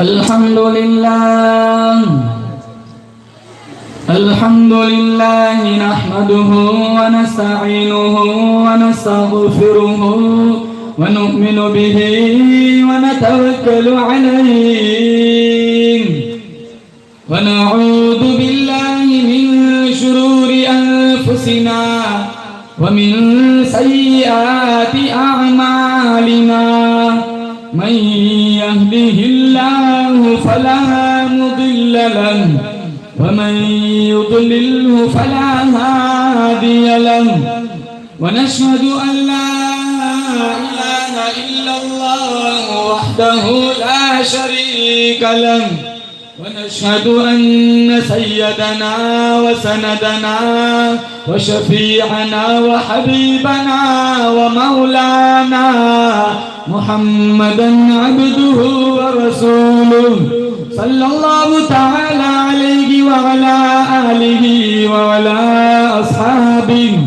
अल्हम्दुलिल्लाह नहमदुहु व नस्तईनुहु व नस्तगफिरुहु व नु'मिनु बिही व नतवक्कलु अलैहि व नऊदु बिल्लाहि मिन शुरूरि अनफुसिना व मिन सय्यिआति अअमालिना मन यहदिहिल्लाहु फला मुदिल्ल लहु व मन युद्लिल्हु फला हादिय लहु व नशहदु अन ला इलाहा इल्लल्लाह वहदहु ला शरीक लहु व नशहदु अन्न सय्यदना व सनदना व शफीअना व हबीबना व मौलाना मुहम्मदन अब्दुहु व रसूलुहु सल्लल्लाहु तआला अलैहि व अला आलिहि व अला अस्हाबिहि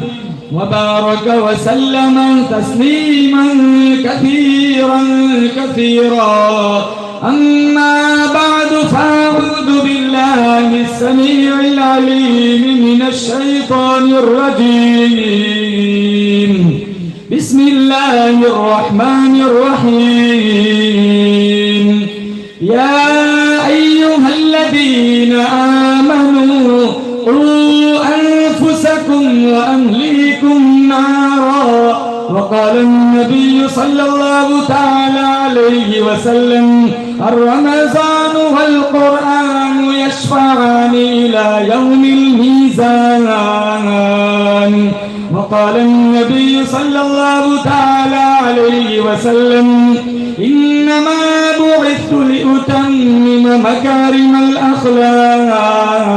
व बारक व सल्लम तस्लीमन कसीरन कसीरा अम्मा बअद फअऊज़ु बिल्लाहि अस्समीइल अलीम मिनश शैतानिर रजीम बिस्मिल्लाहिर रहमानिर रहीम या अय्युहल्लज़ीना आमनू क़ू अन्फुसकुम व अहलीकुम नारा वक़ाल अन्नबिय्यु सल्लल्लाहु तआला अलैहि वसल्लम अर्रमज़ान वल क़ुरआन यशफ़अनी इला यौमिल मीज़ान वक़ाल अन्नबिय्यु सल्लल्लाहु तआला अलैहि वसल्लम इन्नमा बुइस्तु लिउतम्मिम मकारिमल अख़लाक़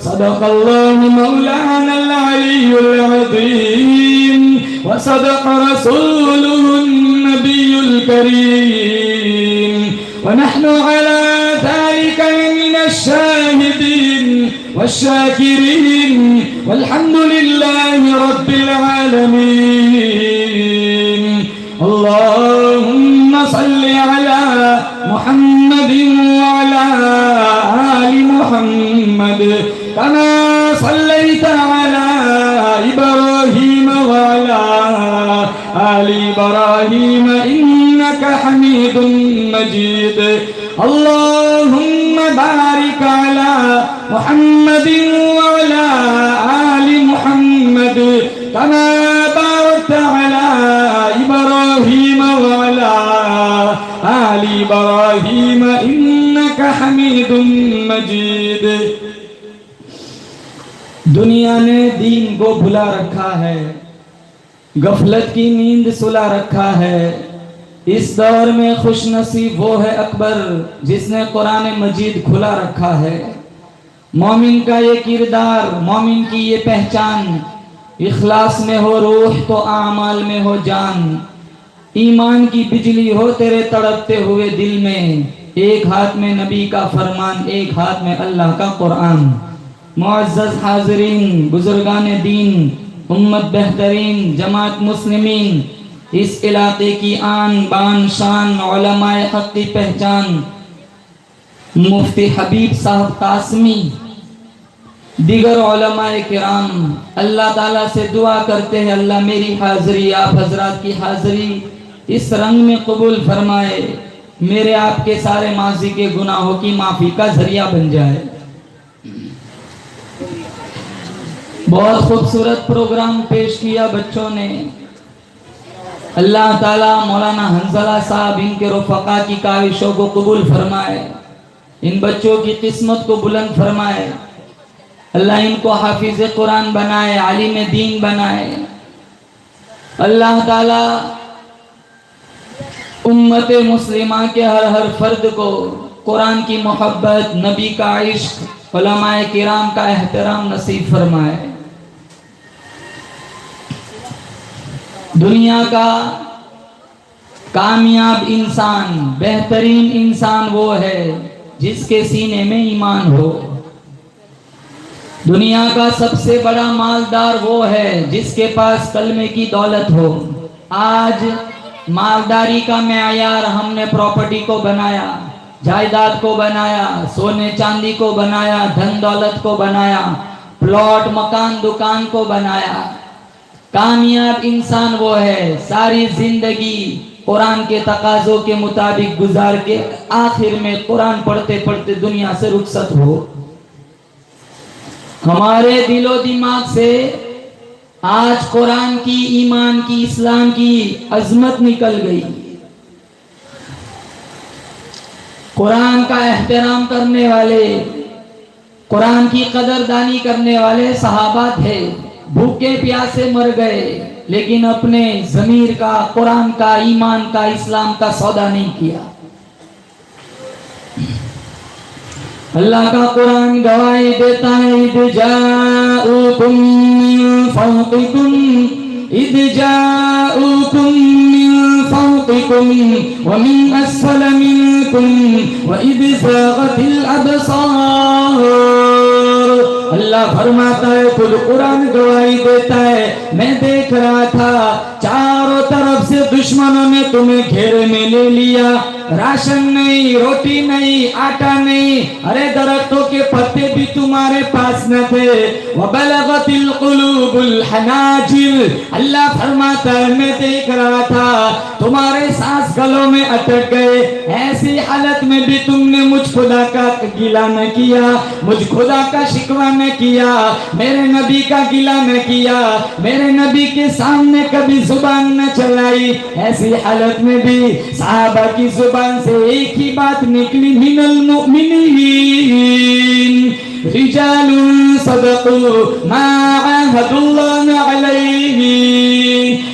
सदक़ल्लाहु मौलानल अलियुल अज़ीम व सदक़ रसूलुहुन नबियुल करीम व नहनु अला ज़ालिका मिनश शाहिदीन वश्शाकिरीन वल्हम्दुलिल्लाहि रब्बिल आलमीन अल्लाहुम्मा सल्लि अला मुहम्मदिन व अला आलि मुहम्मद कमा सल्लैता अला इब्राहीम व अला आलि इब्राहीम इन्नका हमीदुम मजीद अल्लाहुम्मा बारिक अला मुहम्मदिन व अला आलि मुहम्मद कमा बारकता अला इब्राहीम व अला आलि इब्राहीम इन्नका हमीदुम मजीद। दुनिया ने दीन को भुला रखा है, गफलत की नींद सुला रखा है। इस दौर में खुशनसीब वो है अकबर जिसने कुरान मजीद खुला रखा है। मोमिन का ये किरदार, मोमिन की ये पहचान, इखलास में हो रूह तो आमाल में हो जान। ईमान की बिजली हो तेरे तड़पते हुए दिल में, एक हाथ में नबी का फरमान, एक हाथ में अल्लाह का कुरान। मुअज़्ज़ज़ हाज़रीन, बुजुर्गान दीन, उम्मत बेहतरीन, जमात मुस्लिमीन, इस इलाके की आन बान शान, उलमाए हक़ की पहचान, मुफ्ती हबीब साहब कासमी, दीगर उलमाए किराम, अल्लाह ताला से दुआ करते हैं अल्लाह मेरी हाज़री, आप हजरात की हाज़री इस रंग में कबूल फरमाए, मेरे आपके सारे माजी के गुनाहों की माफ़ी का जरिया बन जाए। बहुत खूबसूरत प्रोग्राम पेश किया बच्चों ने। अल्लाह ताला मौलाना हंज़ला साहब इनके रुफ़क़ा की काविशों को कबूल फरमाए, इन बच्चों की किस्मत को बुलंद फरमाए। अल्लाह इनको हाफिज़ कुरान बनाए, आलिम दीन बनाए। अल्लाह ताला उम्मत मुस्लिमा के हर फर्द को कुरान की मोहब्बत, नबी का इश्क, उलमाए किराम का एहतराम नसीब फरमाए। दुनिया का कामयाब इंसान, बेहतरीन इंसान वो है जिसके सीने में ईमान हो। दुनिया का सबसे बड़ा मालदार वो है जिसके पास कलमे की दौलत हो। आज मालदारी का मेयार हमने प्रॉपर्टी को बनाया। जायदाद को बनाया, सोने चांदी को बनाया, धन दौलत को बनाया, प्लॉट मकान दुकान को बनाया। कामयाब इंसान वो है सारी जिंदगी कुरान के तकाजों के मुताबिक गुजार के आखिर में कुरान पढ़ते पढ़ते दुनिया से रुखसत हो। हमारे दिलो दिमाग से आज कुरान की, ईमान की, इस्लाम की अजमत निकल गई। कुरान का एहतराम करने वाले, कुरान की कदरदानी करने वाले सहाबा थे, भूखे प्यासे मर गए, लेकिन अपने ज़मीर का, कुरान का, ईमान का, इस्लाम का सौदा नहीं किया। अल्लाह का कुरान गवाही देता है, इद जाऊकुम मिन फौकिकुम, इद जाऊकुम मिन फौकिकुम व मिन अस्फल मिनकुम व इद ज़ागतिल अबसार। अल्लाह फरमाता है, खुद कुरान गवाही देता है, मैं देख रहा था चारों तरफ से दुश्मनों ने तुम्हें घेरे में ले लिया, राशन नहीं, रोटी नहीं, आटा नहीं, अरे दरख्तों के पत्ते भी तुम्हारे पास न थे। वबलगतिल कुलूबुल हनाजिर, अल्लाह फरमाता है मैं देख रहा था तुम्हारे सांस गलों में अटक गए, ऐसी हालत में भी तुमने मुझ खुदा का गिला न किया, मुझ खुदा का शिकवा न किया, मेरे नबी का गिला न किया, मेरे नबी के सामने कभी जुबान न चलाई। ऐसी हालत में भी सहाबा की जुबान से एक ही बात निकली, मिनल मुमिनीन रिजालुन सदक़ू मा आहदुल्लाह अलैहि।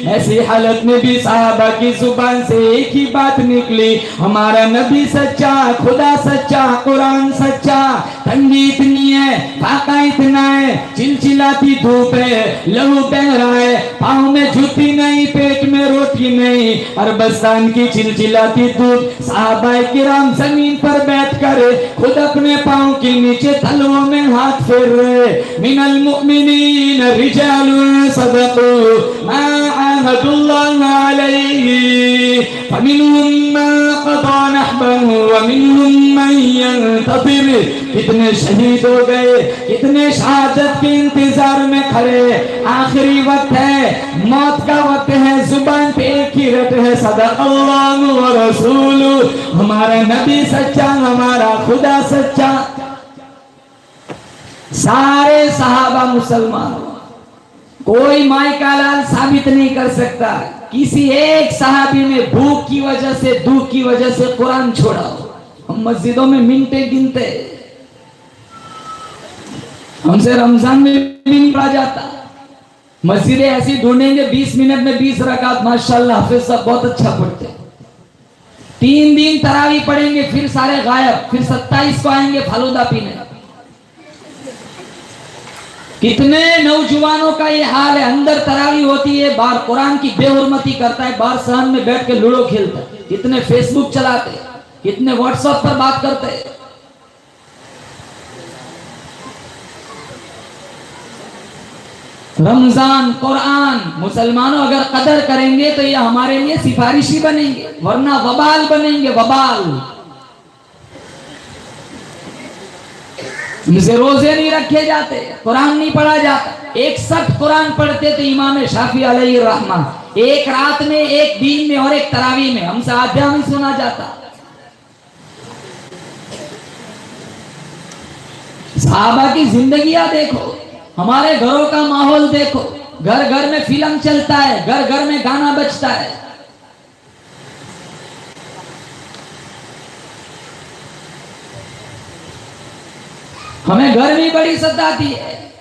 ऐसी हालत में भी सहाबा की जुबान से एक ही बात निकली, हमारा नबी सच्चा, खुदा सच्चा, कुरान सच्चा। तंगी इतनी है, फाका इतना है, चिलचिलाती धूप है, लहू बह रहा है, पाँव में जूती नहीं, पेट में रोटी नहीं, अरबस्तान की चिलचिलाती धूप। सहाबाए किराम जमीन पर बैठकर खुद अपने पाँव के नीचे तलवों में हाथ फेर रहे। मिनल मुमिनीन रिजालुन सदक़ू मा आहदुल्लाह अलैहि फमिनहुम मन क़दा नहबहु व मिनहुम मन यंतज़िर। कितने शहीद हो गए, कितने शहादत के इंतजार में खड़े, आखिरी वक्त है, मौत का वक्त है, जुबान पे एक ही रट है, सदक़ल्लाहु व रसूलुहु। हमारा नबी सच्चा, हमारा खुदा सच्चा। सारे सहाबा मुसलमान, कोई माई का लाल साबित नहीं कर सकता किसी एक सहाबी ने भूख की वजह से, दुख की वजह से कुरान छोड़ा हो। हम मस्जिदों में मिनटे गिनते, हमसे रमजान में भी नहीं पढ़ा जाता। मस्जिदें ऐसी ढूंढेंगे 20 मिनट में 20 रकात, माशाल्लाह हाफिज साहब बहुत अच्छा पढ़ते। 3 दिन तरावी पढ़ेंगे, फिर सारे गायब, फिर 27 को आएंगे फालूदा पीने। कितने नौजवानों का ये हाल है, अंदर तरावी होती है, बाहर कुरान की बेहुरमती करता है, बाहर सहन में बैठ के लूडो खेलता है, कितने फेसबुक चलाते, कितने व्हाट्सएप पर बात करते हैं। रमजान, कुरान, मुसलमानों अगर कदर करेंगे तो ये हमारे लिए सिफारिशी बनेंगे, वरना वबाल बनेंगे, वबाल। इनसे रोजे नहीं रखे जाते, कुरान नहीं पढ़ा जाता। 61 कुरान पढ़ते थे इमाम शाफी अलैहि रहमा, एक रात में, एक दिन में और एक तरावी में। हमसे आध्या नहीं सुना जाता। सहाबा की जिंदगियां देखो, हमारे घरों का माहौल देखो, घर घर में फिल्म चलता है, घर घर में गाना बजता है। हमें गर्मी बड़ी सताती है,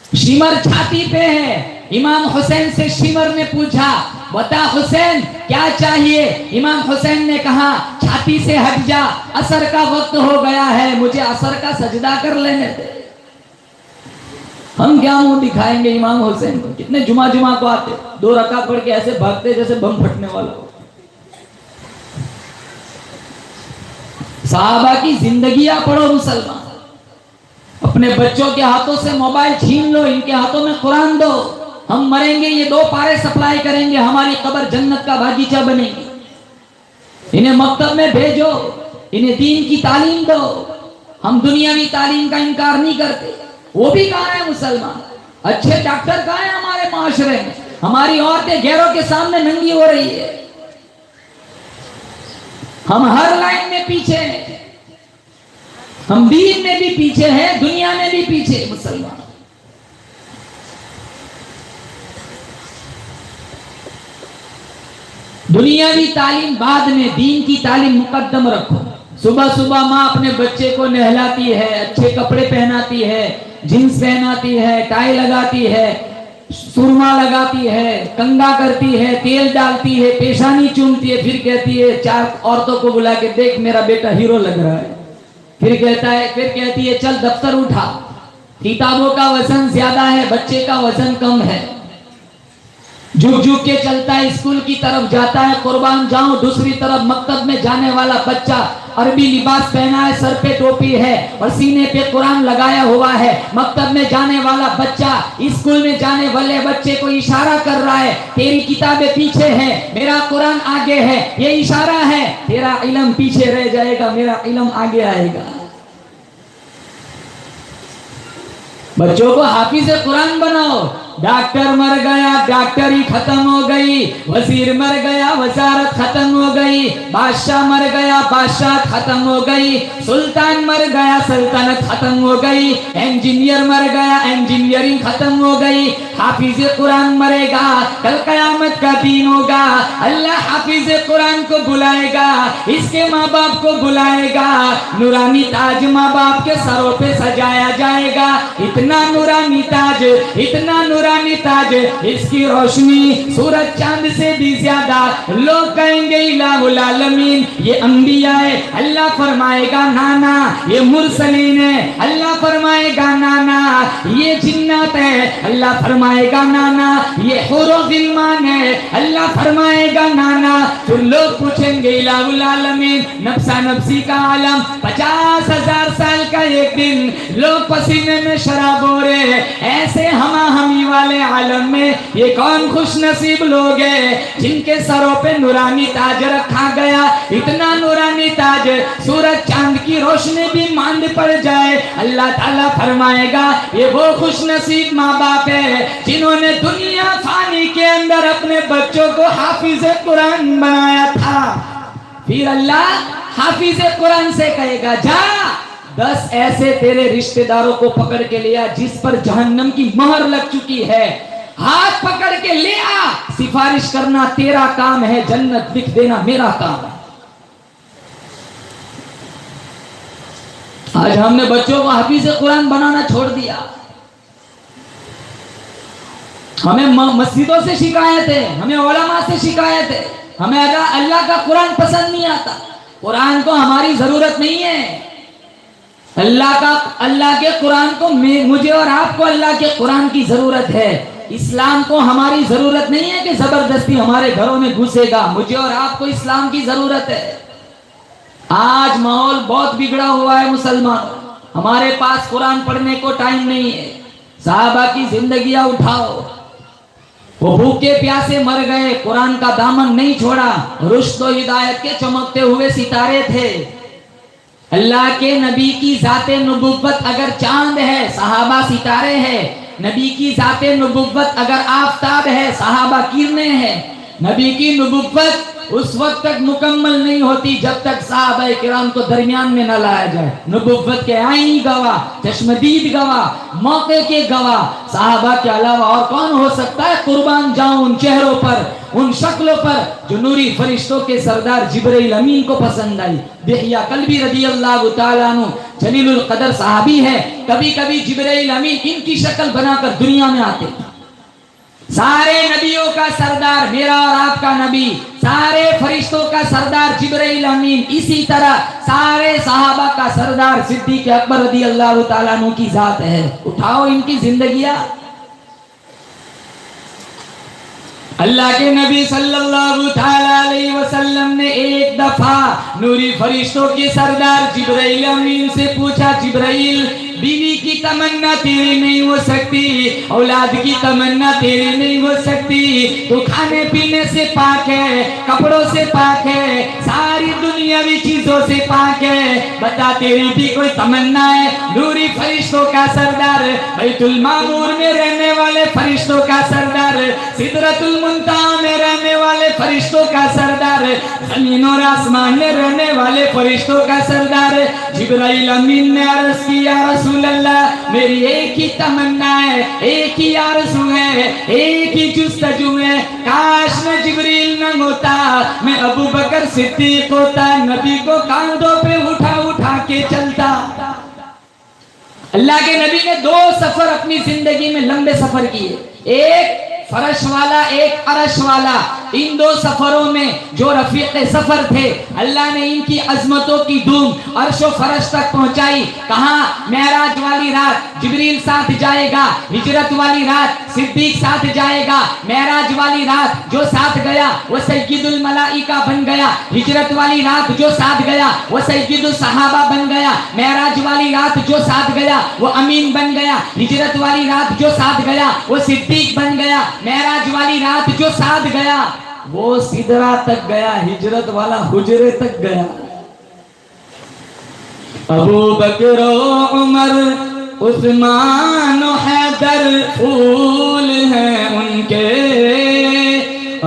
शिमर छाती पे है। इमाम हुसैन से शिमर ने पूछा, बता हुसैन क्या चाहिए? इमाम हुसैन ने कहा, छाती से हट जा, असर का वक्त हो गया है, मुझे असर का सजदा कर लेने दे। हम क्या मुंह दिखाएंगे इमाम हुसैन को? कितने जुमा जुमा को आते, 2 रकात पढ़ के ऐसे भागते जैसे बम फटने वाला हो। सहाबा की जिंदगियां पढ़ो मुसलमान। अपने बच्चों के हाथों से मोबाइल छीन लो, इनके हाथों में कुरान दो। हम मरेंगे, ये 2 पारे सप्लाई करेंगे, हमारी कब्र जन्नत का बागीचा बनेगी। इन्हें मकतब में भेजो, इन्हें दीन की तालीम दो। हम दुनियावी तालीम का इनकार नहीं करते। वो भी कहाँ है मुसलमान? अच्छे डॉक्टर कहाँ है हमारे माशरे में? हमारी औरतें गैरों के सामने नंगी हो रही है। हम हर लाइन में पीछे हैं। हम दीन में भी पीछे हैं, दुनिया में भी पीछे मुसलमान। दुनियावी तालीम बाद में, दीन की तालीम मुकद्दम रखो। सुबह सुबह माँ अपने बच्चे को नहलाती है, अच्छे कपड़े पहनाती है, जींस पहनाती है, टाई लगाती है, सुरमा लगाती है, कंघा करती है, तेल डालती है, पेशानी चूमती है, फिर कहती है, चार औरतों को बुला के, देख मेरा बेटा हीरो लग रहा है। फिर कहती है चल दफ्तर उठा, किताबों का वजन ज्यादा है, बच्चे का वजन कम है। झुक झुक के चलता है, स्कूल की तरफ जाता है, कुर्बान जाऊं। दूसरी तरफ मकतब में जाने वाला बच्चा अरबी लिबास पहना है, सर पे टोपी है और सीने पे कुरान लगाया हुआ है। मकतब में जाने वाला बच्चा स्कूल में जाने वाले बच्चे को इशारा कर रहा है, तेरी किताबें पीछे है, मेरा कुरान आगे है। ये इशारा है, तेरा इल्म पीछे रह जाएगा, मेरा इल्म आगे आएगा। बच्चों को हाफिज कुरान बनाओ। डॉक्टर मर गया, डॉक्टरी खत्म हो गई। वजीर मर गया, वजारत खत्म हो गई। बादशाह मर गया, बादशाह खत्म हो गई। सुल्तान मर गया, सल्तनत खत्म हो गई। इंजीनियर मर गया, इंजीनियरिंग खत्म हो गई। हाफिज कुरान मरेगा, कल कयामत का दिन होगा। अल्लाह हाफिज कुरान को बुलाएगा, इसके माँ बाप को बुलाएगा। नूरानी ताज माँ बाप के सरों पे सजाया जाएगा। इतना नूरानी ताज, इतना नूरानी ताज, इसकी रोशनी सूरज चांद से भी ज्यादा। लोग कहेंगे इलाहुल आलमीन, ये अंबिया है। अल्लाह फरमाएगा नाना, ये मुरसलीन है। अल्लाह फरमाएगा नाना, ये जिन्नात है। अल्लाह फरमाएगा नाना, ये हुरो गिलमान है। अल्लाह फरमाएगा नाना। फिर लोग पूछेंगे इलाहुल आलमीन, नफ्सा नफ्सी का आलम। 50,000 साल का एक दिन, लोग पसीने में शराब हो रहे। ऐसे हमी वाले आलम में ये कौन खुश नसीब लोग हैं जिनके सरों पे नूरानी ताज रखा गया। इतना नूरानी ताज सूरज चांद की रोशनी भी मांद पड़ जाए। अल्लाह ताला फरमाएगा, ये वो खुश नसीब माँ बाप है जिन्होंने दुनिया फानी के अंदर अपने बच्चों को हाफिज कुरान बनाया था। फिर अल्लाह हाफिज कुरान से कहेगा, जा 10 ऐसे तेरे रिश्तेदारों को पकड़ के लिया जिस पर जहन्नम की मोहर लग चुकी है। हाथ पकड़ के ले आ, सिफारिश करना तेरा काम है, जन्नत लिख देना मेरा काम है। आज हमने बच्चों को हाफिज कुरान बनाना छोड़ दिया। हमें मस्जिदों से शिकायत है, हमें उलमा से शिकायत है, हमें अल्लाह का कुरान पसंद नहीं आता। कुरान को हमारी जरूरत नहीं है। अल्लाह के कुरान को मुझे और आपको अल्लाह के कुरान की जरूरत है। इस्लाम को हमारी जरूरत नहीं है कि जबरदस्ती हमारे घरों में घुसेगा। मुझे और आपको इस्लाम की जरूरत है। आज माहौल बहुत बिगड़ा हुआ है मुसलमानों। हमारे पास कुरान पढ़ने को टाइम नहीं है। साहबा की जिंदगियां उठाओ, वो भूखे प्यासे मर गए, कुरान का दामन नहीं छोड़ा। रुश्द व हिदायत के चमकते हुए सितारे थे। अल्लाह के नबी की जाते नबुव्वत अगर चांद है, सहाबा सितारे हैं। नबी की जाते नबुव्वत अगर आफताब है, सहाबा किरणें हैं। नबी की नबुव्वत उस वक्त तक मुकम्मल नहीं होती जब तक सहाबा किराम को दरमियान में न लाया जाए। नबुव्वत के आईनी गवाह, चश्मदीद गवाह, मौके के गवाह सहाबा के अलावा और कौन हो सकता है? कुर्बान जाऊं उन चेहरों पर, उन शक्लों पर जो नूरी फरिश्तों के सरदार जिब्राइल अमीन को पसंद आई। दिहया कल्बी रदियल्लाहु ताला अन्हु जलीलुल कदर सहाबी है। कभी कभी जिब्राइल अमीन इनकी शक्ल बनाकर दुनिया में आते। सारे नबियों का सरदार मेरा और आपका नबी, सारे फरिश्तों का सरदार जिब्राइल अमीन, इसी तरह सारे सहाबा का सरदार सिद्दीक अकबर रदियल्लाहु ताला अन्हु की जात है। उठाओ इनकी जिंदगियां। अल्लाह के नबी सल्लल्लाहु ताला अलैहि वसल्लम ने एक दफा नूरी फरिश्तों के सरदार जिब्राइल अमीन से पूछा, जिब्राइल बीवी की तमन्ना तेरी नहीं हो सकती, औलाद की तमन्ना तेरी नहीं हो सकती। तो खाने पीने से पाक है, कपड़ों से पाक है, सारी दुनियावी चीजों से पाक है। बता तेरी भी कोई तमन्ना है? नूरी फरिश्तों का सरदार, बैतुल मामूर में रहने वाले फरिश्तों का सरदार, सिदरतुल मुंतहा में रहने वाले फरिश्तों का सरदार, जमीन और आसमान में रहने वाले फरिश्तों का सरदार जिब्राइल अमीन ने अर्ज की, या रसूल अल्लाह, मेरी एक ही तमन्ना है, एक ही आरज़ू है, एक ही जुस्तजू है, काश मैं जिब्रील न होता, मैं अबू बकर सिद्दीक होता, नबी को कांधों पे उठा उठा के चलता। अल्लाह के नबी ने 2 सफर अपनी जिंदगी में लंबे सफर किए, एक फरश वाला, एक अरश वाला। इन 2 सफरों में जो रफीक सफर थे, अल्लाह ने इनकी अजमतों की धूम अर्श व फरश तक पहुंचाई। कहा? मेराज वाली रात जिब्रील साथ जाएगा, हिजरत वाली रात सिद्दीक साथ जाएगा, मेराज वाली रात जो साथ गया वो सय्यदुल मलाइका बन गया, हिजरत वाली रात जो साथ गया वो सय्यदुल सहाबा बन गया, मेराज वाली रात जो साथ गया वो अमीन बन गया, हिजरत वाली रात जो साथ गया वो सिद्दीक बन गया, मेराज वाली रात जो साथ गया वो सिदरा तक गया, हिजरत वाला हुजरे तक गया। अबू बकर उमर उस्मान हैदर फूल हैं उनके,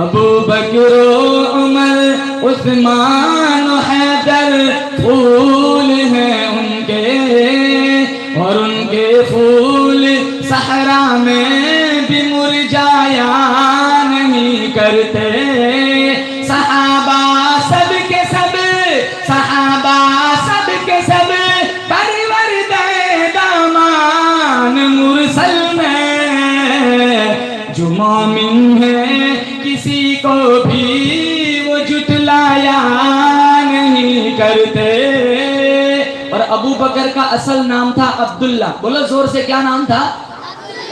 अबू बकर उमर उस्मान हैदर फूल हैं उनके, और उनके फूल सहरा में भी मुरझाया नहीं करते। सहाबा सब के सब, सहाबा सब के सब परवरदे दामान मुरसल में, जो मोमिन है किसी को भी वो जुटलाया नहीं करते। और अबू बकर का असल नाम था अब्दुल्ला। बोलो जोर से, क्या नाम था?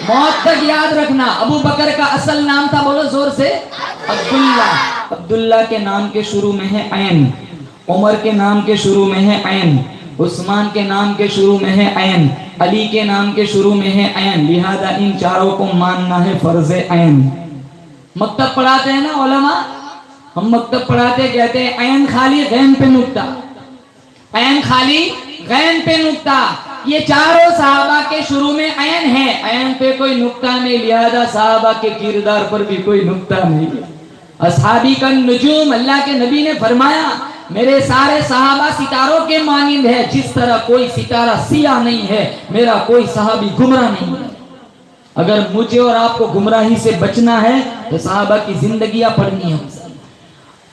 मौत तक याद रखना, अबू बकर का असल नाम था, बोलो जोर से, अब्दुल्ला। अब्दुल्ला के नाम के शुरू में है ऐन, उमर के नाम के शुरू में है ऐन, उस्मान के नाम के शुरू में है ऐन, अली के नाम के शुरू में है ऐन, लिहाजा इन चारों को मानना है फर्ज ऐन। मक्तब पढ़ाते हैं ना उलमा, हम मक्तब पढ़ाते कहते हैं ऐन खाली गैन पे नुक्ता, ऐन खाली गैन पे नुक्ता। ये चारों सहाबा के शुरू में ऐन है, ऐन पे कोई नुक्ता नहीं, लिहाजा सहाबा के किरदार पर भी कोई नुक्ता नहीं। असहाबी का नुजूम, अल्लाह के नबी ने फरमाया मेरे सारे सहाबा सितारों के मानिंद है, जिस तरह कोई सितारा सिया नहीं है, मेरा कोई सहाबी गुमराह नहीं है। अगर मुझे और आपको गुमराही से बचना है तो सहाबा की जिंदगियां पढ़नी है।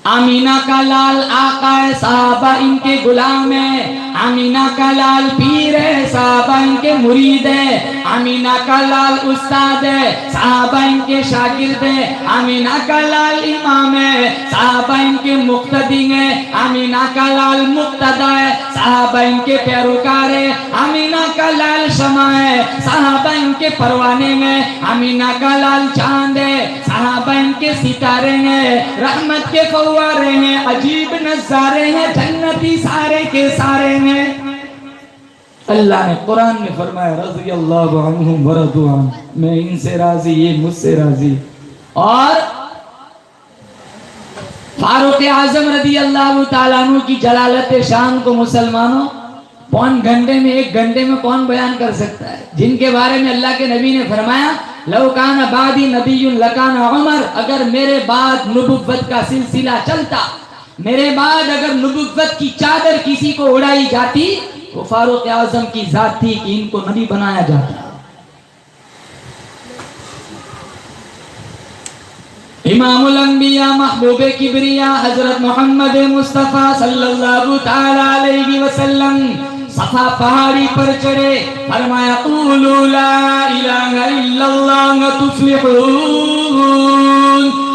आमीना का लाल आका है, साहबा इनके गुलाम है। आमीना का लाल पीर है, साहबा इनके मुरीद है। आमीना का लाल उस्ताद है, साहबा इनके शागिर्द है। आमीना का लाल इमाम है, साहबा इनके मुक्तदी है। आमीना का लाल मुक्तदा है, साहबा इनके पैरोकार है। आमीना का लाल शमा है, साहबा इनके परवाने में। आमीना का लाल चांद है, साहबा इनके सितारे हैं। रहमत के फव्वारे हैं, अजीब नज़ारे हैं, जन्नती सारे के सारे हैं। अल्लाह ने कुरान में फरमाया रज़ी अल्लाहु अन्हुम व रज़ू अन्हु, मैं इनसे राजी, ये मुझसे राजी। और फारूक आजम रज़ी अल्लाहु ताला अन्हु की जलालत शान को मुसलमानों पौन घंटे में, 1 घंटे में कौन बयान कर सकता है? जिनके बारे में अल्लाह के नबी ने फरमाया लौ काना बादी नबियुन लकाना उमर, अगर मेरे बाद नबुव्वत का सिलसिला चलता, मेरे बाद अगर नबुव्वत की चादर किसी को उड़ाई जाती तो फारूक आजम की जात थी कि इनको नबी बनाया जाता। इमामुल अंबिया महबूबे किबरिया हजरत मोहम्मद मुस्तफा सल्लल्लाहु तआला अलैहि वसल्लम सफा पहाड़ी पर चढ़े, फरमाया क़ूलू ला इलाहा इल्लल्लाह तुफ्लिहून।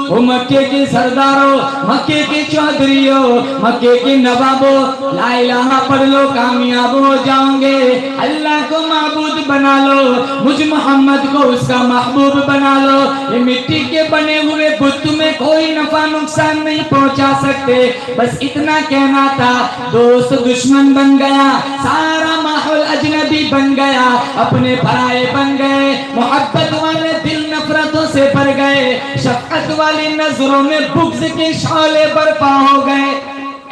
ओ मक्के के सरदारों, मक्के के चौधरियों, मक्के के नवाबों, ला इलाहा पढ़ लो, कामयाब हो जाओगे। अल्लाह को माबूद बना लो, मुझ मोहम्मद को उसका महबूब बना लो। ये मिट्टी के बने हुए बुत तुम्हें कोई नफा नुकसान नहीं पहुंचा सकते। बस इतना कहना था, दोस्त दुश्मन बन गया, सारा माहौल अजनबी नबी बन गया, अपने पराए बन गए, मोहब्बत वाले दिल नफरतों से भर गए, शफकत वाली नजरों में बुग़्ज़ के शौले बरपा हो गए।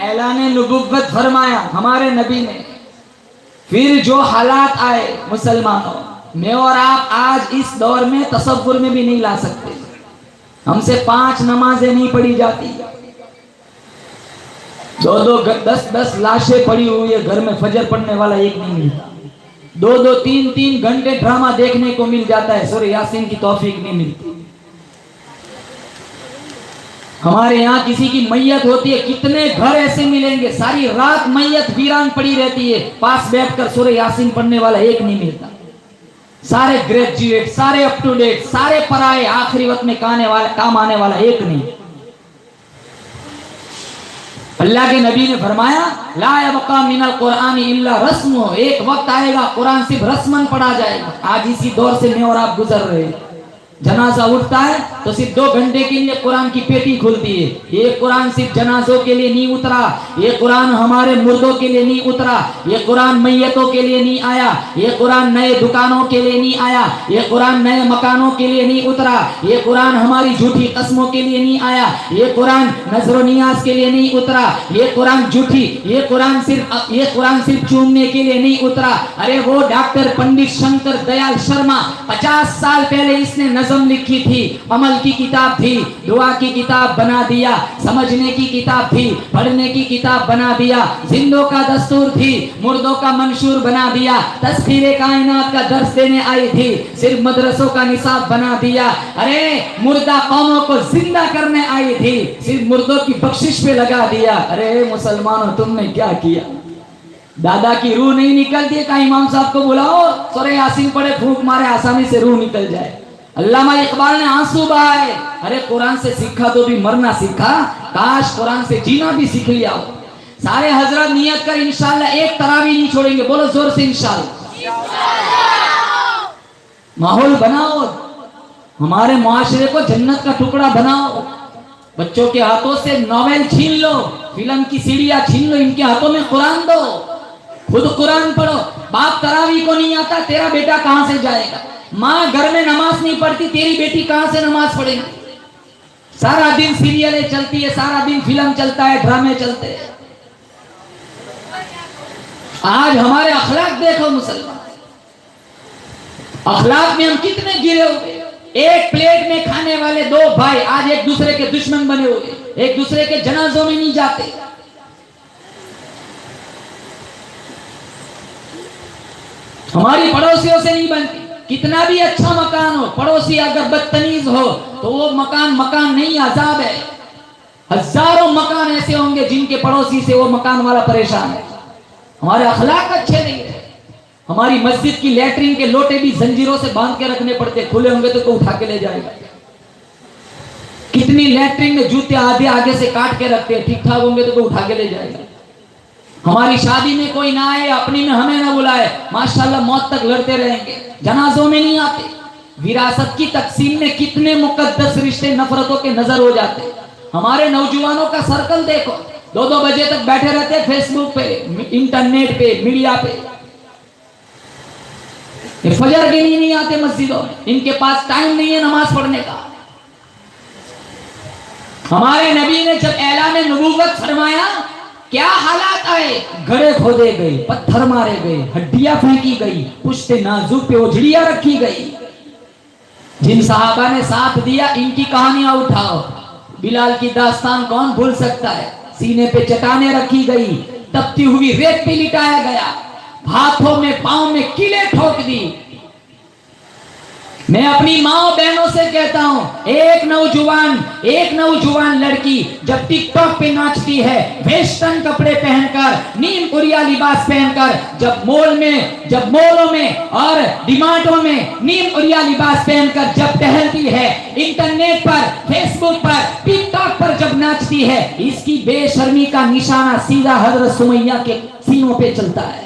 ऐलान नबुव्वत फरमाया हमारे नबी ने। फिर जो हालात आए मुसलमानों, मैं और आप आज इस दौर में तसव्वुर में भी नहीं ला सकते। हमसे 5 नमाजें नहीं पढ़ी जाती, 2-2 10-10 लाशें पड़ी हुई है घर में, फजर पढ़ने वाला एक नहीं मिलता। 2-2 3-3 घंटे ड्रामा देखने को मिल जाता है, सूरह यासीन की तौफीक नहीं मिलती। हमारे यहाँ किसी की मैयत होती है, कितने घर ऐसे मिलेंगे सारी रात मैयत वीरान पड़ी रहती है, पास बैठकर सूरह यासीन पढ़ने वाला एक नहीं मिलता। सारे ग्रेजुएट, सारे अप टू डेट, सारे पराए, आखिरी वक्त में काम आने वाला एक नहीं। अल्लाह के नबी ने फरमाया ला यबका मिनल कुरान इल्ला रस्म, एक वक्त आएगा कुरान सिर्फ रस्मन पढ़ा जाएगा। आज इसी दौर से मैं और आप गुजर रहे हैं। जनाजा उठता है तो सिर्फ 2 घंटे के लिए कुरान की पेटी खुलती है। ये कुरान सिर्फ जनाजों के लिए नहीं उतरा, ये कुरान हमारे मुर्दों के लिए नहीं उतरा, ये कुरान मैयतों के लिए नहीं आया, ये कुरान नए दुकानों के लिए नहीं आया, ये कुरान नए मकानों के लिए नहीं उतरा, ये कुरान हमारी झूठी कस्मों के लिए नहीं आया, ये कुरान नजर नियाज के लिए नहीं उतरा, ये कुरान झूठी, ये कुरान सिर्फ चूमने के लिए नहीं उतरा। अरे वो डॉक्टर पंडित शंकर दयाल शर्मा 50 साल पहले इसने नजम लिखी थी, अमल की किताब थी, दुआ की किताब बना दिया, समझने की किताब थी, पढ़ने की किताब बना दिया, जिंदों का दस्तूर थी, मुर्दों का मंशूर बना दिया, तस्खीरे कायनात का दर्स देने आई थी, सिर्फ मदरसों का निसाब बना दिया। अरे मुर्दा कौमों को जिंदा करने आई थी, सिर्फ मुर्दों की बख्शिश पे लगा दिया। अरे मुसलमानों तुमने क्या किया? दादा की रूह नहीं निकलती का इमाम साहब को बुलाओ, सूरह यासीन पढ़े, फूंक मारे, आसानी से रूह निकल जाए। अल्लामा इकबाल ने आंसू बहाए, अरे कुरान से सीखा तो भी मरना सीखा, काश कुरान से जीना भी सीख लिया हो। सारे हजरत नियत कर इंशाल्लाह एक तरावी नहीं छोड़ेंगे, बोलो जोर से इंशाल्लाह। माहौल बनाओ, हमारे मुआशरे को जन्नत का टुकड़ा बनाओ। बच्चों के हाथों से नॉवेल छीन लो, फिल्म की सीढ़ियां छीन लो, इनके हाथों में कुरान दो, खुद कुरान पढ़ो। बाप तरावी को नहीं आता, तेरा बेटा कहां से जाएगा? माँ घर में नमाज नहीं पढ़ती, तेरी बेटी कहां से नमाज पढ़ेगी? सारा दिन सीरियलें चलती है, सारा दिन फिल्म चलता है, ड्रामे चलते हैं। आज हमारे अखलाक देखो मुसलमान, अखलाक में हम कितने गिरे हुए। एक प्लेट में खाने वाले 2 भाई आज एक दूसरे के दुश्मन बने हुए, एक दूसरे के जनाजों में नहीं जाते। हमारी पड़ोसियों से नहीं बनती, कितना भी अच्छा मकान हो, पड़ोसी अगर बदतमीज हो तो वो मकान नहीं, अजाब है। हजारों मकान ऐसे होंगे जिनके पड़ोसी से वो मकान वाला परेशान है। हमारे अखलाक अच्छे नहीं है। हमारी मस्जिद की लैट्रिन के लोटे भी जंजीरों से बांध के रखने पड़ते, खुले होंगे तो उठा के ले जाएगा। कितनी लैट्रिन में जूते आधे आगे से काट के रखते हैं, ठीक ठाक होंगे तो उठा के ले जाएगा। हमारी शादी में कोई ना आए, अपनी में हमें ना बुलाए, माशाल्लाह मौत तक लड़ते रहेंगे, जनाजों में नहीं आते। विरासत की तकसीम में कितने मुकद्दस रिश्ते नफरतों के नजर हो जाते। हमारे नौजवानों का सर्कल देखो, 2-2 बजे तक बैठे रहते फेसबुक पे, इंटरनेट पे, मीडिया पे। फजर के लिए नहीं आते मस्जिदों में, इनके पास टाइम नहीं है नमाज पढ़ने का। हमारे नबी ने जब ऐलान नबूवत फरमाया, क्या हालात आए? गड़े खोदे गए, पत्थर मारे गए, हड्डियां फेंकी गई, पुश्ते नाजुक पे उजड़ियां रखी गई। जिन सहाबा ने साथ दिया इनकी कहानियां उठाओ। बिलाल की दास्तान कौन भूल सकता है? सीने पे चट्टानें रखी गई, तपती हुई रेत पे लिटाया गया, हाथों में पांव में कीले ठोक दी। मैं अपनी माँ बहनों से कहता हूं, एक नौजवान लड़की जब टिकटॉक पे नाचती है, वेस्टर्न कपड़े पहनकर, नीम उरिया लिबास पहनकर, जब मॉलों में और डिमांडों में नीम उरिया लिबास पहनकर जब टहलती है, इंटरनेट पर, फेसबुक पर, टिकटॉक पर जब नाचती है, इसकी बेशर्मी का निशाना सीधा हजरत सुमैया के सीनों पे चलता है।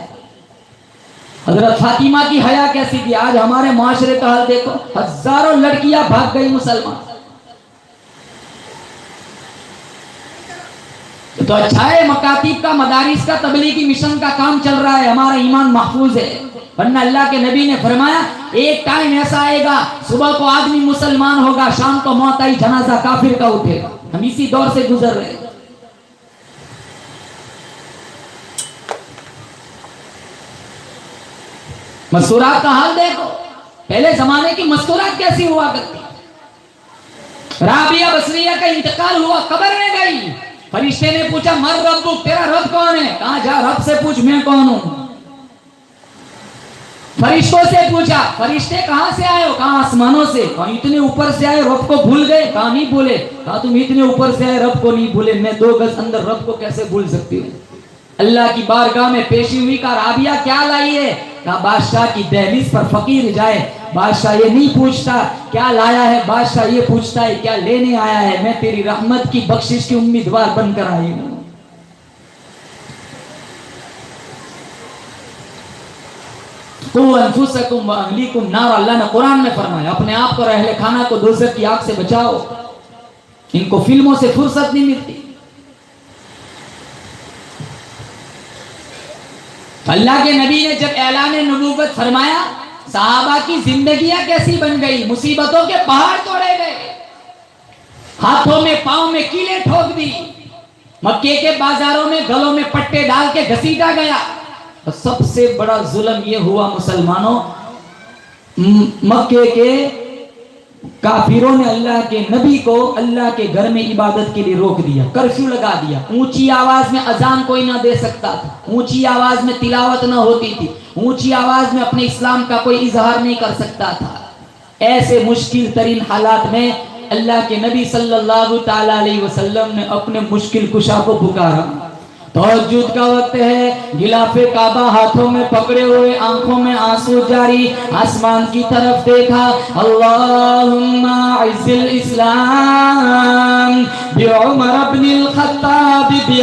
हजरत फातिमा की हया कैसी थी? आज हमारे माशरे का हाल देखो, हजारों लड़कियां भाग गई मुसलमान। तो अच्छा है, मकातीब का, मदारिस का, तबलीगी मिशन का काम चल रहा है, हमारा ईमान महफूज है। वरना अल्लाह के नबी ने फरमाया एक टाइम ऐसा आएगा, सुबह को आदमी मुसलमान होगा, शाम को मौत आई जनाजा काफिर का उठेगा। हम इसी दौर से गुजर रहे हैं। मस्तूरात का हाल देखो, पहले जमाने की मस्तूरात कैसी हुआ करती। राबिया बसरिया का इंतकाल हुआ, कब्र में गई, फरिश्ते ने पूछा मर रब्बुक, तेरा रब कौन है? कहा जा रब से पूछ मैं कौन हूं। फरिश्तों से पूछा, फरिश्ते कहां से आए हो? कहा आसमानों से। कहा इतने ऊपर से आए, रब को भूल गए? कहा नहीं भूले। कहा तुम इतने ऊपर से आए, रब को नहीं भूले, मैं 2 गज अंदर रब को कैसे भूल सकती हूँ? अल्लाह की बारगाह में पेशी हुई। का राबिया क्या लाई है? कहा बादशाह की दहलीज पर फकीर जाए, बादशाह ये नहीं पूछता क्या लाया है, बादशाह ये पूछता है क्या लेने आया है। मैं तेरी रहमत की बख्शिश की उम्मीदवार बनकर आई हूं। अनफुसकुम व अहलीकुम नार, अल्लाह ने कुरान में फरमाया अपने आप को और अहले खाना को दोज़ख की आग से बचाओ। इनको फिल्मों से फुर्सत नहीं मिलती। अल्लाह के नबी ने जब ऐलान नबूवत फरमाया, सहाबा की जिंदगियां कैसी बन गई, मुसीबतों के पहाड़ तोड़े गए, हाथों में पांव में कीलें ठोक दी, मक्के के बाजारों में गलों में पट्टे डाल के घसीटा गया। तो सबसे बड़ा जुल्म ये हुआ मुसलमानों, मक्के के काफिरों ने अल्लाह के नबी को अल्लाह के घर में इबादत के लिए रोक दिया, कर्फ्यू लगा दिया। ऊंची आवाज में अजान कोई ना दे सकता था, ऊंची आवाज में तिलावत ना होती थी, ऊंची आवाज में अपने इस्लाम का कोई इजहार नहीं कर सकता था। ऐसे मुश्किल तरीन हालात में अल्लाह के नबी सल्लल्लाहु ताला अलैहि वसल्लम ने अपने मुश्किल कुशा को पुकारा। तहज्जुद का वक्त है, गिलाफे काबा हाथों में पकड़े हुए, आंखों में आंसू जारी, आसमान की तरफ देखा। अल्लाहुम्मा इज़्ज़िल इस्लाम बि उमर इब्निल खत्ताब बि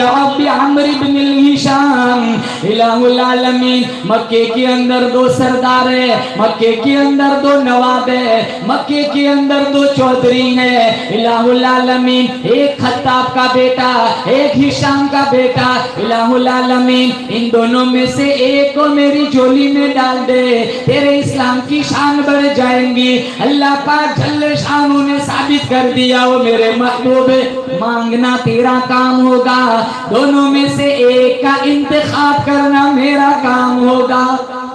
अम्र इब्निल हिशाम इलाहुल आलमीन। मक्के के अंदर 2 सरदार है, मक्के के अंदर 2 नवाब है, मक्के के अंदर 2 चौधरी है। इलाहुल आलमीन, एक खत्ताब का बेटा, एक हिशाम का बेटा। इलाहुल आलमीन, इन दोनों में से एक को मेरी झोली में डाल दे, तेरे इस्लाम की शान बढ़ जाएंगी। अल्लाह पाक जल्ल शानू ने साबित कर दिया, वो मेरे महबूब मांगना तेरा काम होगा, दोनों में से एक का इंतखाब करना मेरा काम होगा।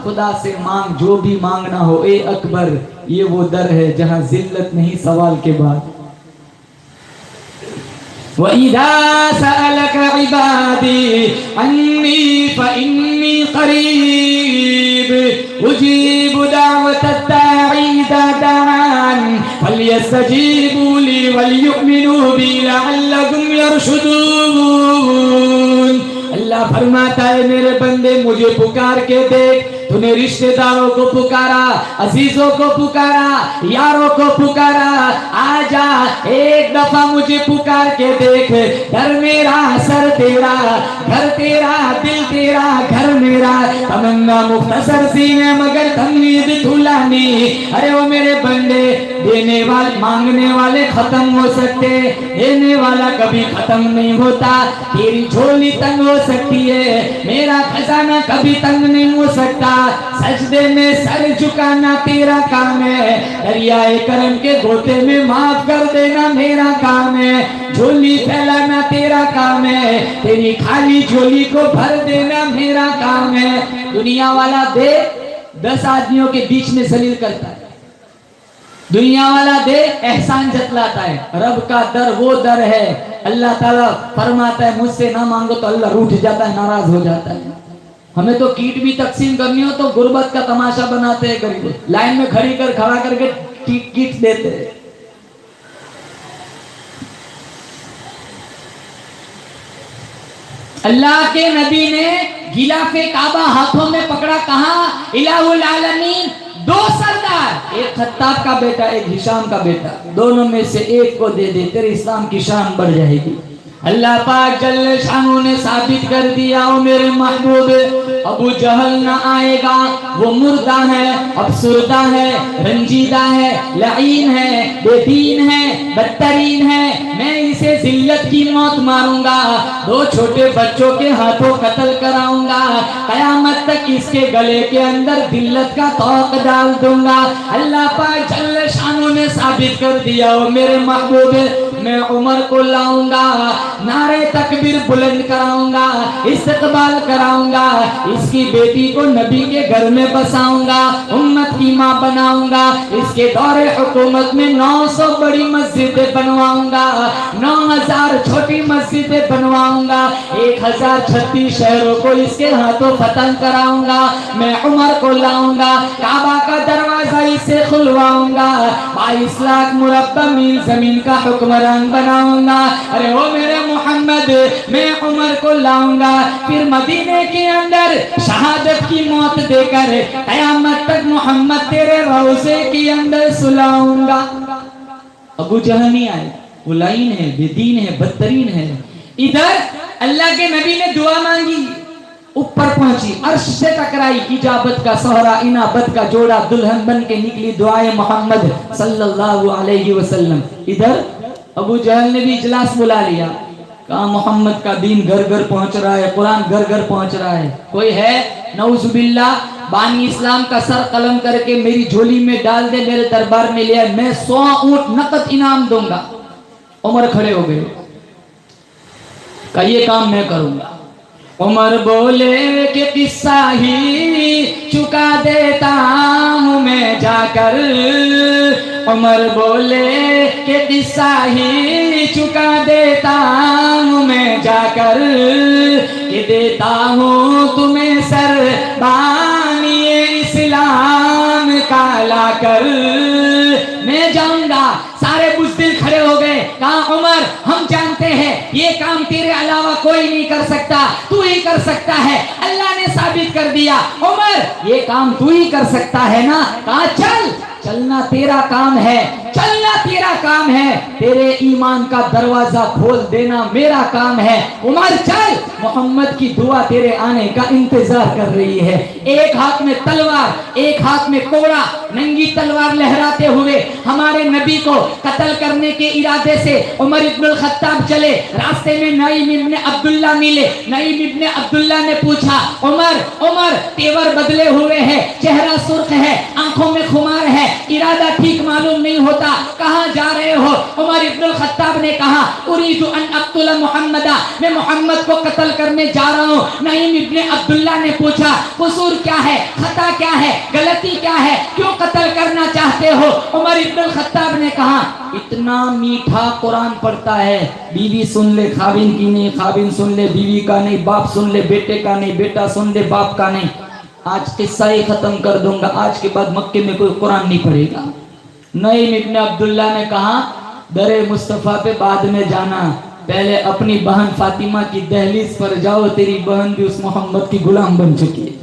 खुदा से मांग, जो भी मांगना हो। ए अकबर, ये वो दर है जहां जिल्लत नहीं सवाल के बाद। वइज़ा सअलक इबादी अन्नी फइन्नी क़रीब उजीबु दावतद दाई इज़ा दआन फलयस्तजीबू ली वलयुमिनू बी लअल्लहुम यरशुदून। अल्लाह फरमाता है मेरे बंदे मुझे पुकार के देख। तूने रिश्तेदारों को पुकारा, अजीजों को पुकारा, यारों को पुकारा, आजा एक दफा मुझे पुकार के देख। घर मेरा, सर तेरा, घर तेरा, दिल तेरा, घर मेरा। तमन्ना मुख्तसर सी है मगर तमनीद तुलानी। अरे वो मेरे बंदे, देने वाले मांगने वाले खत्म हो सकते, देने वाला कभी खत्म नहीं होता। तेरी झोली तंग हो सकती है, मेरा खजाना कभी तंग नहीं हो सकता। सजदे में सर झुकाना तेरा काम है, दरियाए करम के गोते में माफ कर देना मेरा काम है। झोली फैलाना तेरा काम है, तेरी खाली झोली को भर देना मेरा काम है। दुनिया वाला दे 10 आदमियों के बीच में जलील करता है, दुनिया वाला दे एहसान जतलाता है। रब का दर वो दर है, अल्लाह ताला फरमाता है मुझसे ना मांगो तो अल्लाह रूठ जाता है, नाराज हो जाता है। हमें तो कीट भी तकसीम करनी हो तो गुर्बत का तमाशा बनाते हैं, गरीब लाइन में खड़ा करके कीट देते हैं। अल्लाह के नबी ने गिलाफे काबा हाथों में पकड़ा, कहा इलाहुल आलमीन, 2 सरदार, एक खत्ताब का बेटा, एक हिशाम का बेटा, दोनों में से एक को दे दे, तेरे इस्लाम की शान बढ़ जाएगी। अल्लाह पाक जल्ल शानू ने साबित कर दिया, ओ मेरे महबूब अबू जहल ना आएगा, वो मुर्दा है, अफसुर्दा है, रंजीदा है, लईन है, बेदीन है, बदतरीन है। मैं इसे जिल्लत की मौत मारूंगा, 2 छोटे बच्चों के हाथों कत्ल कराऊंगा, कयामत तक इसके गले के अंदर दिल्लत का तोक डाल दूंगा। अल्लाह पाक जल्ल शानू ने साबित कर दिया, ओ मेरे महबूब मैं उमर को लाऊंगा, नारे तकबीर बुलंद कराऊंगा, इस्तकबाल कराऊंगा, इसकी बेटी को नबी के घर में बसाऊंगा, उम्मत की माँ बनाऊंगा, इसके दौरे हुकूमत में 900 बड़ी मस्जिदें बनवाऊंगा, 9000 छोटी मस्जिदें बनवाऊंगा, 1036 शहरों को इसके हाथों फतह कराऊंगा। मैं उमर को लाऊंगा, काबा का दरवाजा इसे खुलवाऊंगा, 22 लाख मुरब्बा मील जमीन का हुक्मरान बनाऊंगा। अरे ओ मेरे मोहम्मद मैं उमर को लाऊंगा, फिर मदीने के अंदर शहादत की मौत देकर कयामत तक मोहम्मद तेरे रोज़े के अंदर सुलाऊंगा। अबू जहल नहीं आए, वो लाइन है, बेदीन है, बदतरीन है। इधर अल्लाह के नबी ने दुआ मांगी, ऊपर पहुंची, अर्श से टकराई, इजाबत का सोहरा इनाबत का जोड़ा दुल्हन बन के निकली दुआए मोहम्मद सल्लल्लाहु अलैहि वसल्लम। इधर अबू जहल ने भी इजलास बुला लिया, कहा मोहम्मद का दीन घर घर पहुंच रहा है, कुरान घर घर पहुंच रहा है, कोई है नौजुबिल्लाह बानी इस्लाम का सर कलम करके मेरी झोली में डाल दे, मेरे दरबार में ले आए, मैं 100 ऊंट नकद इनाम दूंगा। उमर खड़े हो गए, कहा ये काम मैं करूंगा। उमर बोले कि किस्सा ही चुका देता हूं मैं जाकर, उमर बोले कि किस्सा ही चुका देता हूं मैं जाकर, कि देता हूं तुम्हें सर बानिए इस्लाम का लाकर। मैं जाऊंगा। सारे बुज़दिल खड़े हो गए, कहा उमर हम जानते हैं ये काम तेरे अलावा कोई नहीं कर सकता, तू ही कर सकता है, अल्लाह ने साबित कर दिया, उमर ये काम तू ही कर सकता है ना। कहा चल, चलना तेरा काम है, चलना तेरा काम है, तेरे ईमान का दरवाजा खोल देना मेरा काम है। उमर चल, मोहम्मद की दुआ तेरे आने का इंतजार कर रही है। एक हाथ में तलवार, एक हाथ में कोड़ा, नंगी तलवार लहराते हुए हमारे नबी को कत्ल करने के इरादे से उमर इब्नुल खत्ताब चले। रास्ते में नईम इब्ने अब्दुल्ला मिले। नईम इब्ने अब्दुल्ला ने पूछा, उमर उमर तेवर बदले हुए हैं, चेहरा सुर्ख है, आंखों में खुमार है, इरादा ठीक मालूम नहीं होता, कहां जा रहे हो? उमर इब्नुल खत्ताब ने कहा, उरीदु अन अक्तुल मुहम्मदा, मैं मोहम्मद को कत्ल करने जा रहा हूं। नईम इब्ने अब्दुल्ला ने पूछा, कसूर क्या है, खता क्या है, गलती क्या है, क्यों कत्ल करना चाहते हो? उमर इब्नुल खत्ताब ने कहा, इतना मीठा कुरान पढ़ता है, बीवी सुन ले खाविन की नहीं, खाविन सुन ले बीवी का नहीं, बाप सुन ले बेटे का नहीं, बेटा सुन ले बाप का नहीं, आज किस्सा ही खत्म कर दूंगा, आज के बाद मक्के में कोई कुरान नहीं पढ़ेगा। नईम इब्ने अब्दुल्ला ने कहा, दरे मुस्तफा पे बाद में जाना, पहले अपनी बहन फातिमा की दहलीज पर जाओ, तेरी बहन भी उस मोहम्मद की गुलाम बन चुकी है।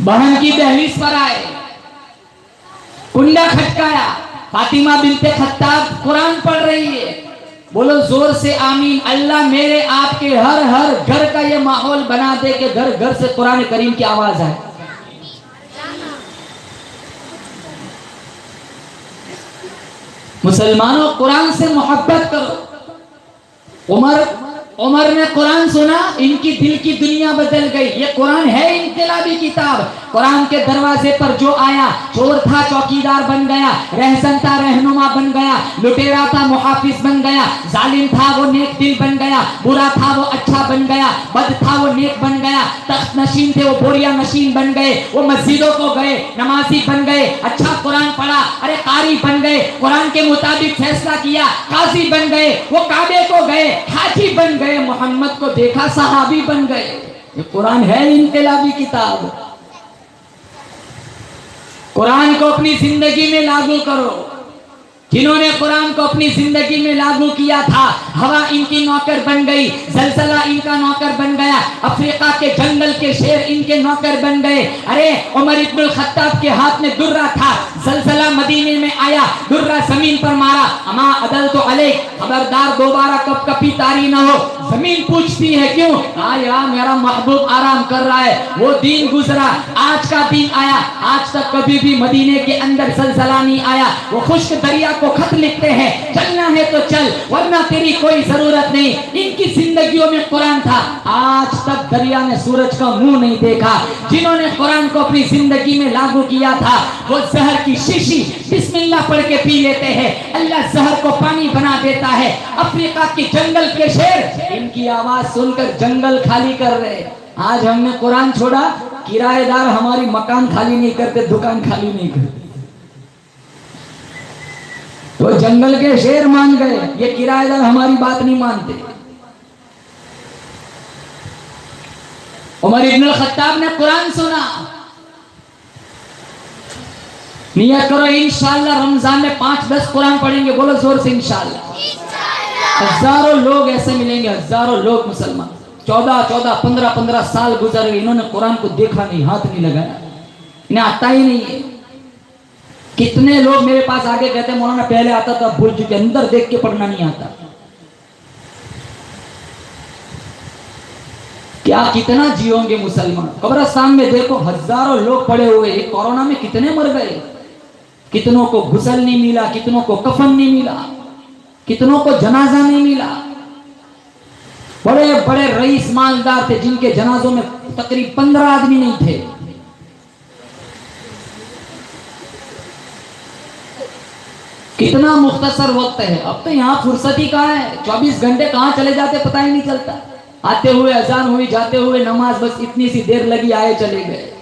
बहन की दहलीज पर आए, कुंडा खटकाया, फातिमा बिनते खत्ताब कुरान पढ़ रही है। बोलो जोर से आमीन। अल्लाह मेरे आपके हर हर घर का ये माहौल बना दे कि घर घर से कुरान करीम की आवाज आए। मुसलमानों, कुरान से मोहब्बत करो। उमर ने कुरान सुना, इनकी दिल की दुनिया बदल गई। ये कुरान है इनकलाबी किताब। कुरान के दरवाजे पर जो आया, चोर था चौकीदार बन गया, रहसन था रहनुमा बन गया, लुटेरा था मुहाफिज बन गया, जालिम था वो नेक दिल बन गया, बुरा था वो अच्छा बन गया, बद था वो नेक बन गया, तख्त नशीन थे वो बोरिया नशीन बन गए, वो मस्जिदों को गए नमाजी बन गए, अच्छा कुरान पढ़ा, अरे कारी बन गए, कुरान के मुताबिक फैसला किया, काजी बन गए, वो काबे को गए, हाजी बन गए, मोहम्मद को देखा सहाबी बन गए। ये कुरान है इनकलाबी किताब। कुरान को अपनी जिंदगी में लागू करो। जिन्होंने कुरान को अपनी जिंदगी में लागू किया था, हवा इनकी नौकर बन गई, जलजला इनका नौकर बन गया, अफ्रीका के जंगल के शेर इनके नौकर बन गए। अरे उमर इब्नुल खत्ताब के हाथ में दुर्रा था, जलजला मदीने में आया, दुर्रा जमीन पर मारा, अमा अदल तो अलैह, खबरदार दोबारा कब कभी तारी ना हो। जमीन पूछती है क्यों? यार मेरा महबूब आराम कर रहा है, वो दिन गुजरा, आज का दिन आया, आज तक कभी भी मदीने के अंदर जलजला नहीं आया। वो खुश्क दरिया को खत लिखते हैं, चलना है तो चल, वरना तेरी कोई जरूरत नहीं। इनकी जिंदगियों में कुरान था, आज तक दरिया ने सूरज का मुंह नहीं देखा। जिन्होंने कुरान को अपनी जिंदगी में लागू किया था वो जहर की शीशी बिस्मिल्लाह पढ़ के पी लेते हैं, अल्लाह जहर को पानी बना देता है। अफ्रीका के जंगल के शेर इनकी आवाज सुनकर जंगल खाली कर रहे। आज हमने कुरान छोड़ा, किराएदार हमारी मकान खाली नहीं करते, दुकान खाली नहीं करते। तो जंगल के शेर मान गए, ये किराएदार हमारी बात नहीं मानते। उमर इब्न खत्ताब ने कुरान सुना, नियत करो इंशाअल्लाह रमजान में 5-10 कुरान पढ़ेंगे, बोलो जोर से इंशाअल्लाह। हजारों लोग ऐसे मिलेंगे, हजारों लोग मुसलमान। 14-14, 15-15 साल गुजर गए, इन्होंने कुरान को देखा नहीं, हाथ नहीं लगाया, इन्हें आता ही नहीं है। कितने लोग मेरे पास आके कहते हैं मौलाना पहले आता था, भूल चुके, अंदर देख के पढ़ना नहीं आता। क्या कितना जियोगे मुसलमान? कब्रिस्तान में देखो हजारों लोग पड़े हुए, कोरोना में कितने मर गए, कितनों को गुसल नहीं मिला, कितनों को कफन नहीं मिला, कितनों को जनाजा नहीं मिला। बड़े बड़े रईस मालदार थे जिनके जनाजों में तकरीबन 15 आदमी नहीं थे। कितना मुख्तसर वक्त है। अब तो यहाँ फुर्सत ही कहाँ है, 24 घंटे कहाँ चले जाते पता ही नहीं चलता। आते हुए अजान हुई, जाते हुए नमाज, बस इतनी सी देर लगी, आए चले गए,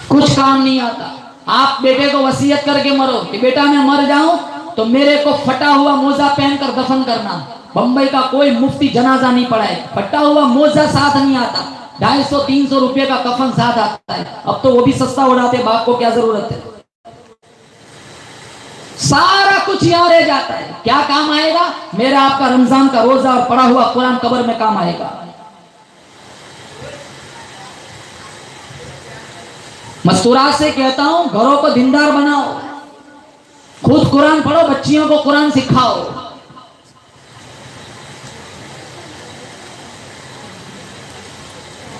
कुछ काम नहीं आता। आप बेटे को वसीयत करके मरो कि बेटा मैं मर जाऊं तो मेरे को फटा हुआ मोजा पहनकर दफन करना। बंबई का कोई मुफ्ती जनाजा नहीं पढ़ाए, फटा हुआ मोजा साथ नहीं आता, 250-300 रुपए का कफन साथ आता है। अब तो वो भी सस्ता उड़ाते, बाप को क्या जरूरत है। सारा कुछ यहाँ रह जाता है। क्या काम आएगा? मेरा आपका रमजान का रोजा और पढ़ा हुआ कुरान कब्र में काम आएगा। मस्तूरात से कहता हूं, घरों को दीनदार बनाओ, खुद कुरान पढ़ो, बच्चियों को कुरान सिखाओ।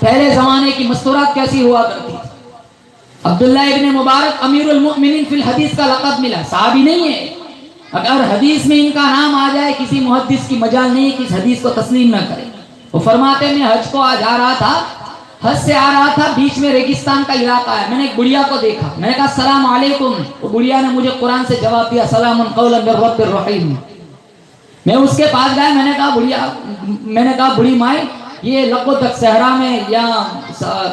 पहले जमाने की मस्तूरात कैसी हुआ करती? अब्दुल्ला इब्न मुबारक अमीरुल मुमिनीन फिल हदीस का लक़ब मिला, साहबी नहीं है। अगर हदीस में इनका नाम आ जाए, किसी मुहद्दिस की मजाल नहीं कि इस हदीस को तस्लीम न करे। वो फरमाते, मैं हज को आज आ रहा था, हज से आ रहा था, बीच में रेगिस्तान का इलाका है, मैंने एक बुढ़िया को देखा, मैंने कहा सलाम अलैकुम। वो बुढ़िया ने मुझे कुरान से जवाब दिया, सलामुन कौलन मिर रब्बिर रहीम। मैं उसके पास गया, मैंने कहा बुढ़ी माई, ये लकोदक सहरा में या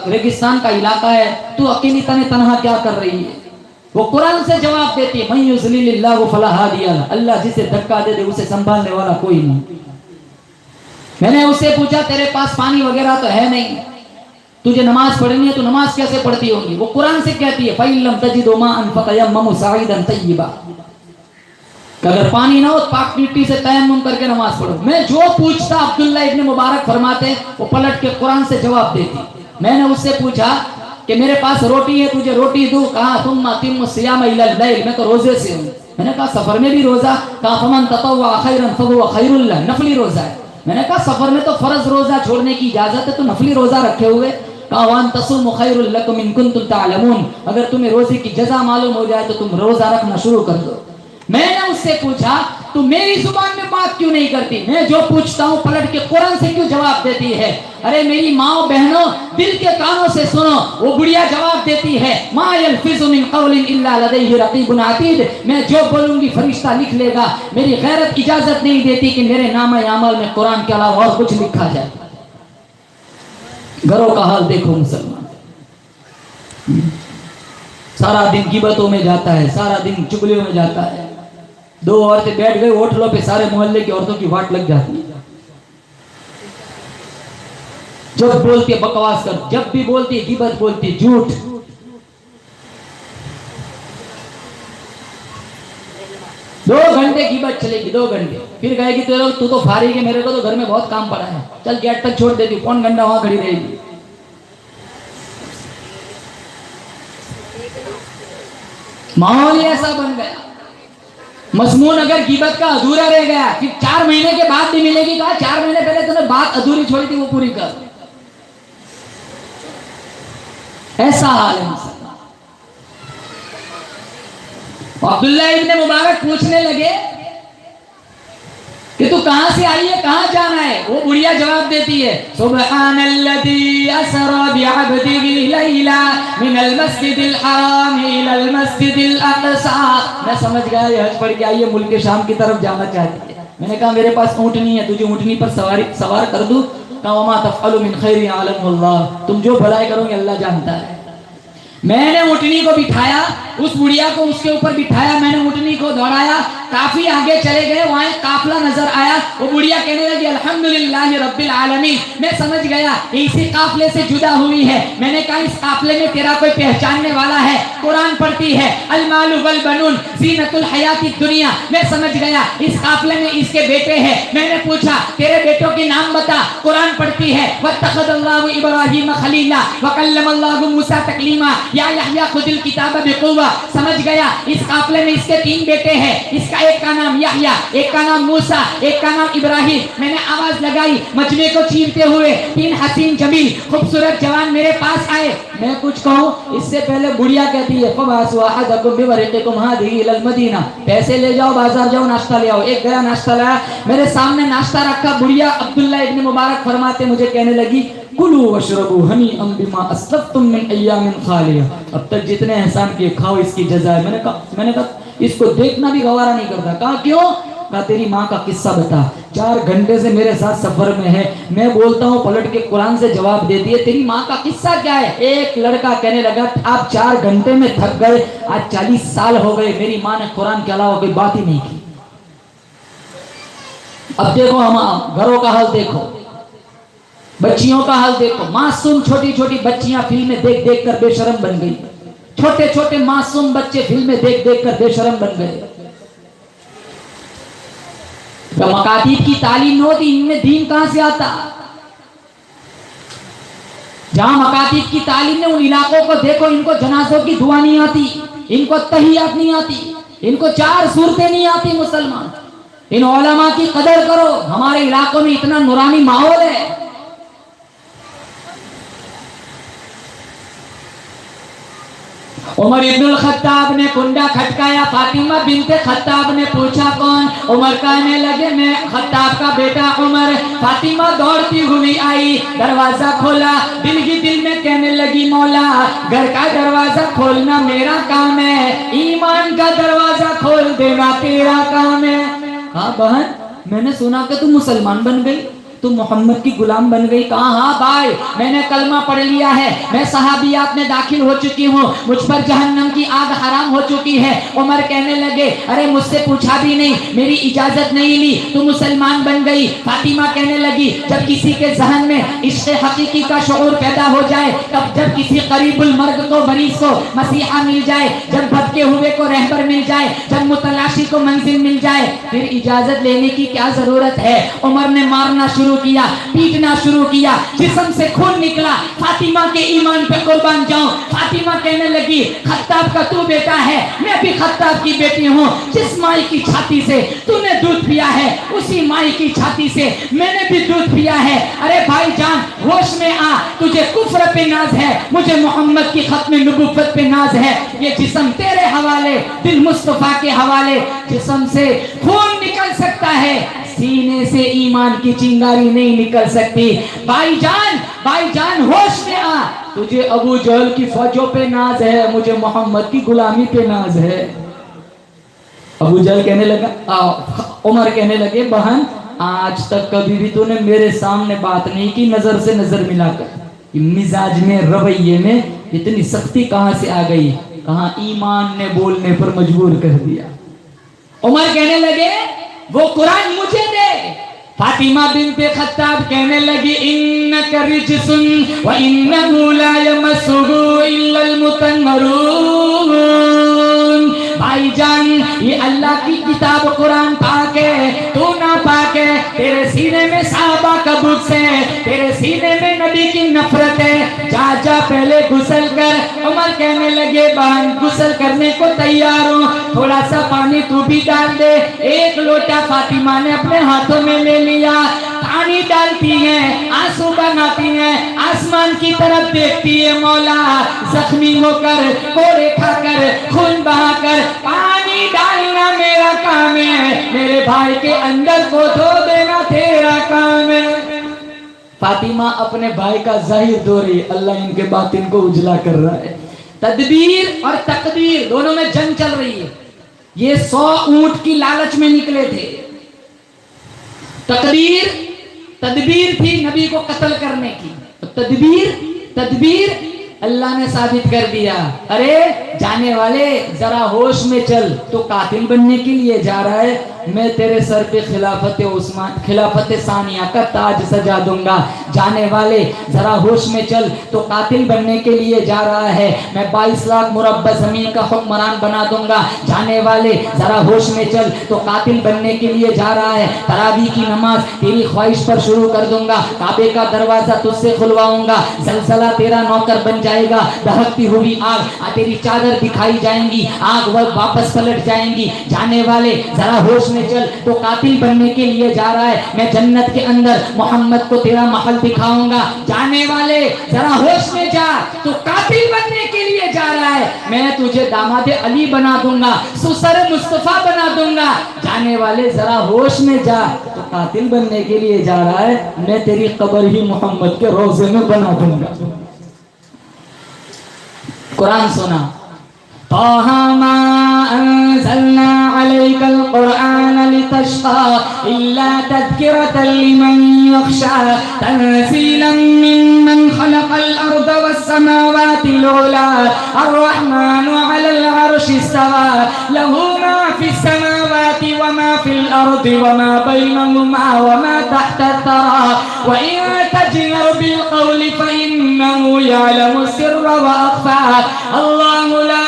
रेगिस्तान का इलाका है, तू अकेली तन्हा क्या कर रही है? वो कुरान से जवाब देती है, मन युज़लिलिल्लाहु फला हादिया लह, अल्लाह जिसे धक्का दे दे उसे संभालने वाला कोई नहीं। मैंने उससे पूछा, तेरे पास पानी वगैरह तो है नहीं, तुझे नमाज पढ़नी है तो नमाज कैसे पढ़ती होगी? वो कुरान से कहती है, फ़इल्लम तजिदू माअन फ़तयम्ममू साइदन तय्यिबा, अगर पानी ना हो तो पाक मिट्टी से तयम्मुम करके नमाज पढ़ो। मैं जो पूछता, अब्दुल्ला इब्न मुबारक फरमाते, वो पलट के कुरान से जवाब देती। मैंने उससे पूछा कि मेरे पास रोटी है, तुझे रोटी दूं? कहा तुम अतिम्मु सियाम इलल लैल, मैं तो रोजे से हूँ। मैंने कहा सफर में भी रोजा? कहा फमन ततव्वा खैरन फहुवा खैरुल लह, नफली रोजा है। मैंने कहा सफर में तो फर्ज रोजा छोड़ने की इजाजत है, तो नफली रोजा रखे हुए? कहा वान तसूमु खैरुल लकुम इन कुंतुम तालमून, अगर तुम्हें रोजे की जजा मालूम हो जाए तो तुम रोजा रखना शुरू कर दो। मैंने उससे पूछा, तू मेरी जुबान में बात क्यों नहीं करती? मैं जो पूछता हूँ पलट के कुरान से क्यों जवाब देती है? अरे मेरी माओ बहनों, दिल के कानों से सुनो। वो बुढ़िया जवाब देती है, मा यल्फिज़ु मिन क़ौलिन इल्ला लदैहि रक़ीबुन अतीद, मैं जो बोलूंगी फरिश्ता लिख लेगा। मेरी गैरत इजाजत नहीं देती कि मेरे नाम-ए-अमल में कुरान के अलावा और कुछ लिखा जाए। घरों का हाल देखो मुसलमान, सारा दिन गिबतों में जाता है, सारा दिन चुगलियों में जाता है। 2 औरतें बैठ गई होटलों पे, सारे मोहल्ले की औरतों की वाट लग जाती है। जब बोलती है बकवास कर, जब भी बोलती है गिबत बोलती है, झूठ। दो घंटे गिबत चलेगी, 2 घंटे, फिर कहेगी तू तो फारिग है, मेरे को तो घर में बहुत काम पड़ा है, चल गेट तक छोड़ देती, कौन घंटा वहां खड़ी रहेगी। माहौल ऐसा बन गया। मजमून अगर गिबत का अधूरा रह गया, फिर 4 महीने के बाद भी मिलेगी। कहा 4 महीने पहले तूने बात अधूरी छोड़ी थी, वो पूरी कर। ऐसा हाल है। अब्दुल्ला इब्न मुबारक पूछने लगे, कि तू कहां से आई है, कहां जाना है। वो बुढ़िया जवाब देती है सुब्हानल्लज़ी असरा बिअब्दिही लैला मिनल मस्जिदिल हराम इलल मस्जिदिल अक़सा। मैं समझ गया ये हज पढ़ के आई है, मुल्क शाम की तरफ जाना चाहती है। मैंने कहा मेरे पास ऊँटनी है, तुझे ऊँटनी पर सवार कर दूं। कहा वमा तफ़अलु मिन खैरिन यअलमुल्लाह, तुम जो भलाई करोगे अल्लाह जानता है। मैंने ऊँटनी को बिठाया, उस बुढ़िया को उसके ऊपर बिठाया, मैंने ऊँटनी को दौड़ाया, काफी आगे चले गए, वहां एक काफला नजर आया। वो बुढ़िया कहने लगी अल्हम्दुलिल्लाह रब्बिल आलमीन। मैं समझ गया इसी काफले से जुदा हुई है। मैंने कहा इस काफले में तेरा कोई पहचानने वाला है, कुरान पढ़ती है, अल मालु वल बनुन ज़ीनतुल हयाती दुनिया। मैं समझ गया इस काफले में इसके बेटे हैं। मैंने पूछा तेरे बेटों के नाम बता, कुरान पढ़ती है वत्तखज़ल्लाहु इब्राहीम खलीला व कल्लमल्लाहु मूसा तकलीमा या यहया खुदिल किताब बिक़ुव्वा। समझ गया इस काफले में इसके 3 बेटे हैं, इसका एक का नाम यहया, एक का नाम मूसा, एक का नाम इब्राहिम। मैंने आवाज लगाई, मजमे को चीरते हुए 3 हसीन जमील खूबसूरत जवान मेरे पास आए। मैं कुछ कहूँ इससे पहले बुढ़िया कहती है फबासु अहदकुम बिवरिक़िकुम हादिही इलल मदीना, पैसे ले जाओ, बाजार जाओ, नाश्ता ले आओ। एक गया नाश्ता लाया, मेरे सामने नाश्ता रखा। बुढ़िया अब्दुल्ला इब्न मुबारक फरमाते मुझे कहने लगी कुलू वशरबू हनीअम बिमा अस्लफ्तुम मिन अय्यामिन खालिया, अब तक जितने एहसान किए खाओ, इसकी जज़ा है। मैंने कहा इसको देखना भी गवारा नहीं करता। कहा क्यों? कहा तेरी माँ का किस्सा बता, 4 घंटे से मेरे साथ सफर में है, मैं बोलता हूँ पलट के कुरान से जवाब देती है, तेरी माँ का किस्सा क्या है। एक लड़का कहने लगा आप 4 घंटे में थक गए, आज 40 साल हो गए, मेरी माँ ने कुरान के अलावा कोई बात ही नहीं की। अब देखो हम घरों का हाल देखो, बच्चियों का हाल देखो। मासूम छोटी छोटी बच्चियां फिल्में देख देख कर बेशरम बन गई, छोटे छोटे मासूम बच्चे फिल्में देख देख कर बेशरम बन गए। मकातीब की तालीम न होती, इनमें दीन कहां से आता। जहां मकातीब की तालीम ने, उन इलाकों को देखो, इनको जनाजों की दुआ नहीं आती, इनको तहियात नहीं आती, इनको 4 सूरतें नहीं आती। मुसलमान इन उलमा की कदर करो। हमारे इलाकों में इतना नूरानी माहौल है। उमर इब्नुल खत्ताब ने कुंडा खटकाया, फातिमा बिनते खत्ताब ने पूछा कौन। उमर कहने लगे मैं खत्ताब का बेटा उमर। फातिमा दौड़ती हुई आई, दरवाजा खोला, दिल ही दिल में कहने लगी मौला घर का दरवाजा खोलना मेरा काम है, ईमान का दरवाजा खोल देना तेरा काम है। हाँ बहन, मैंने सुना कि तू मुसलमान बन गई, तू मोहम्मद की गुलाम बन गई। कहा हाँ भाई, मैंने कलमा पढ़ लिया है, मैं सहाबियात में दाखिल हो चुकी हूँ, मुझ पर जहन्नम की आग हराम हो चुकी है। उमर कहने लगे अरे मुझसे पूछा भी नहीं, मेरी इजाजत नहीं ली, तू मुसलमान बन गई। फातिमा कहने लगी जब किसी के जहन में इश्क़ हकीकी का शऊर पैदा हो जाए, तब जब किसी करीबुल मर्द को मरीज को मसीहा मिल जाए, जब भटके हुए को रहबर मिल जाए, जब मुतलाशी को मंजिल मिल जाए, फिर इजाजत लेने की क्या जरूरत है। उमर ने मारना शुरू किया, पीटना शुरू किया, जिस्म से खून निकला। फातिमा के ईमान पे कुर्बान जाऊं। फातिमा कहने लगी खत्ताब का तू बेटा है, मैं भी खत्ताब की बेटी हूँ। जिस माई की छाती से तूने दूध पिया है, उसी माई की छाती से मैंने भी दूध पिया है। अरे भाईजान होश में आ, तुझे कुफ्र पे नाज है, मुझे मोहम्मद की खत्म नबुव्वत पे नाज है। ये जिस्म तेरे हवाले, दिल मुस्तफा के हवाले। जिस्म से खून निकल सकता है, सीने से ईमान की चिंगारी नहीं निकल सकती। भाईजान होश में आ, तुझे अबू जहल की फौजों पे नाज है, मुझे मोहम्मद की गुलामी पे नाज है। अबू जहल कहने लगा, उमर कहने लगे बहन आज तक कभी भी तूने मेरे सामने बात नहीं की, नजर से नजर मिलाकर। मिजाज में, रवैये में इतनी सख्ती कहां से आ गई। कहां ईमान ने बोलने पर मजबूर कर दिया। उमर कहने लगे वो कुरान मुझे दे। फातिमा बिनते खत्ताब कहने लगी इन्नका रिजसुन व इन्नहु ला यमस्सुहु इल्लल मुतहहरून। भाईजान ये अल्लाह की किताब कुरान पाक है, तू ना पाक है। तेरे सीने में साहबा का बुग़्ज़ है, तेरे सीने में नबी की नफरत है। जा जा पहले गुस्ल कर। उमर कहने लगे बहन गुस्ल करने को तैयार हूँ, थोड़ा सा पानी तू भी डाल दे। 1 लोटा फातिमा ने अपने हाथों में ले लिया, पानी डालती है, आंसू बनाती है, आसमान की तरफ देखती है। मौला जख्मी होकर, कोड़े खाकर, खून बहाकर पानी डालना मेरा काम है, मेरे भाई के अंदर को धो देना तेरा काम है। फातिमा अपने भाई का जाहिर धो रही, अल्लाह इनके बातिन को उजला कर रहा है। तदबीर और तकदीर दोनों में जंग चल रही है। ये 100 ऊंट की लालच में निकले थे। तदबीर थी नबी को कत्ल करने की। तदबीर अल्लाह ने साबित कर दिया। अरे जाने वाले जरा होश में चल, तो कातिल बनने के लिए जा रहा है, मैं तेरे सर पे खिलाफत सानिया का ताज सजा दूंगा। जाने वाले जरा होश में चल, तो कातिल बनने के लिए जा रहा है, मैं 22 लाख मुरब्बा जमीन का हुक्मरान बना दूंगा। जाने वाले जरा होश में चल, तो कातिल बनने के लिए जा रहा है, तरावी की नमाज तेरी ख्वाहिश पर शुरू कर दूंगा, काबे का दरवाजा तुझसे खुलवाऊंगा, जलजला तेरा नौकर बन जाएगा, दहकती हुई आग तेरी चादर दिखाई जाएंगी, आग वह वापस पलट जाएंगी। जाने वाले जरा होश में चल, तो कातिल बनने के लिए जा रहा है, मैं जन्नत के अंदर मोहम्मद को तेरा महल दिखाऊंगा। जाने वाले जरा होश में जा, तो कातिल बनने के लिए जा रहा है, मैं तुझे दामाद अली बना दूंगा, सुसर मुस्तफा बना दूंगा। जाने वाले जरा होश में जा, तो कातिल बनने के लिए जा रहा है, मैं तेरी कब्र ही मोहम्मद के रोजे में बना दूंगा। कुरान सुना, ताहा मा अंज़लना अलैकल कुरआन लितश्क़ा इल्ला तज़किरतन लिमन यख़शा तंज़ीलन मिम्मन ख़लक़ल अर्ज़ वस्समावातिल उला अर्रहमानु अलल अर्शि इस्तवा लहू मा फ़िस समावाति व मा फ़िल अर्ज़ि व मा बैनहुमा व मा तहता तरा व इन तजहर बिल क़ौलि फ़इन्नहु यअलमु सिर्रा व अख़फ़ा अल्लाहु ला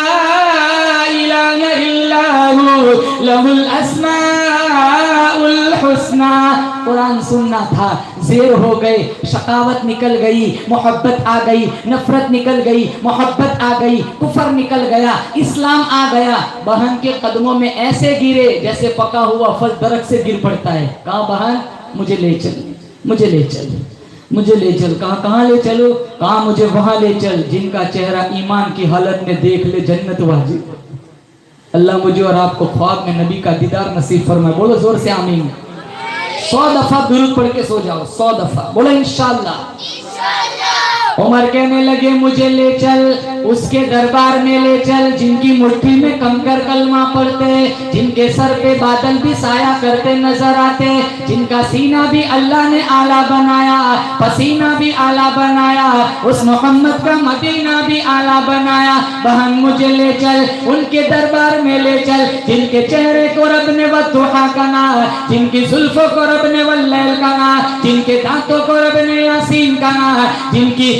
इलाहा इल्ला हु लहुल अस्माउल हुस्ना। कुरान सुनना था, ज़ेर हो गए, शकावत निकल गई, मोहब्बत आ गई, नफरत निकल गई, मोहब्बत आ गई, कुफर निकल गया, इस्लाम आ गया। बहन के कदमों में ऐसे गिरे जैसे पका हुआ फल दरख्त से गिर पड़ता है। कहा बहन मुझे ले चल, मुझे ले चल, मुझे ले चल। कहाँ ले चलो? कहाँ मुझे वहां ले चल जिनका चेहरा ईमान की हालत में देख ले जन्नत वाजिब। अल्लाह मुझे और आपको ख्वाब में नबी का दीदार नसीब फरमाए। बोलो जोर से आमीन। 100 दफा दुरूद पढ़ के सो जाओ, 100 दफा बोलो इंशाअल्लाह। उमर कहने लगे मुझे ले चल, उसके दरबार में ले चल जिनकी मुट्ठी में कंकर कलमा पढ़ते, जिनके सर पे बादल भी साया करते नजर आते, जिनका सीना भी अल्लाह ने आला बनाया, पसीना भी आला बनाया, उस मोहम्मद का मदीना भी आला बनाया। बहन मुझे ले चल, उनके दरबार में ले चल जिनके चेहरे को रब ने वद्दुहा कहा, जिनकी जुल्फों को रब ने वल्लैल कहा, जिनके दांतों को रब ने यासीन कहा, जिनकी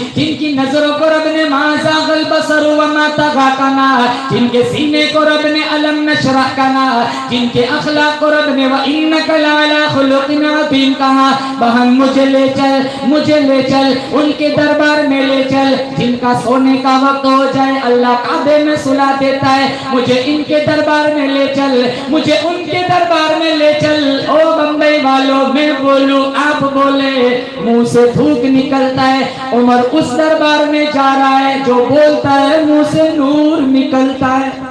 नजरों को रब ने माज़ागल बसर व मा तग़ा कहा, जिनके सीने को रब ने अलम नशरह कहा, जिनके अखलाक को रब ने व इन्नका लअला खुलुक़िन अज़ीम कहा। बहन मुझे ले चल, मुझे ले चल, उनके दरबार में ले चल जिनका सोने का वक्त हो जाए अल्लाह काबे में सुला देता है। मुझे इनके दरबार में ले चल, मुझे उनके दरबार में ले चल। ओ बम्बई वालों, मैं बोलूं आप बोले, मुंह से थूक निकलता है। उमर उस दरबार में जा रहा है जो बोलता है मुंह से नूर निकलता है।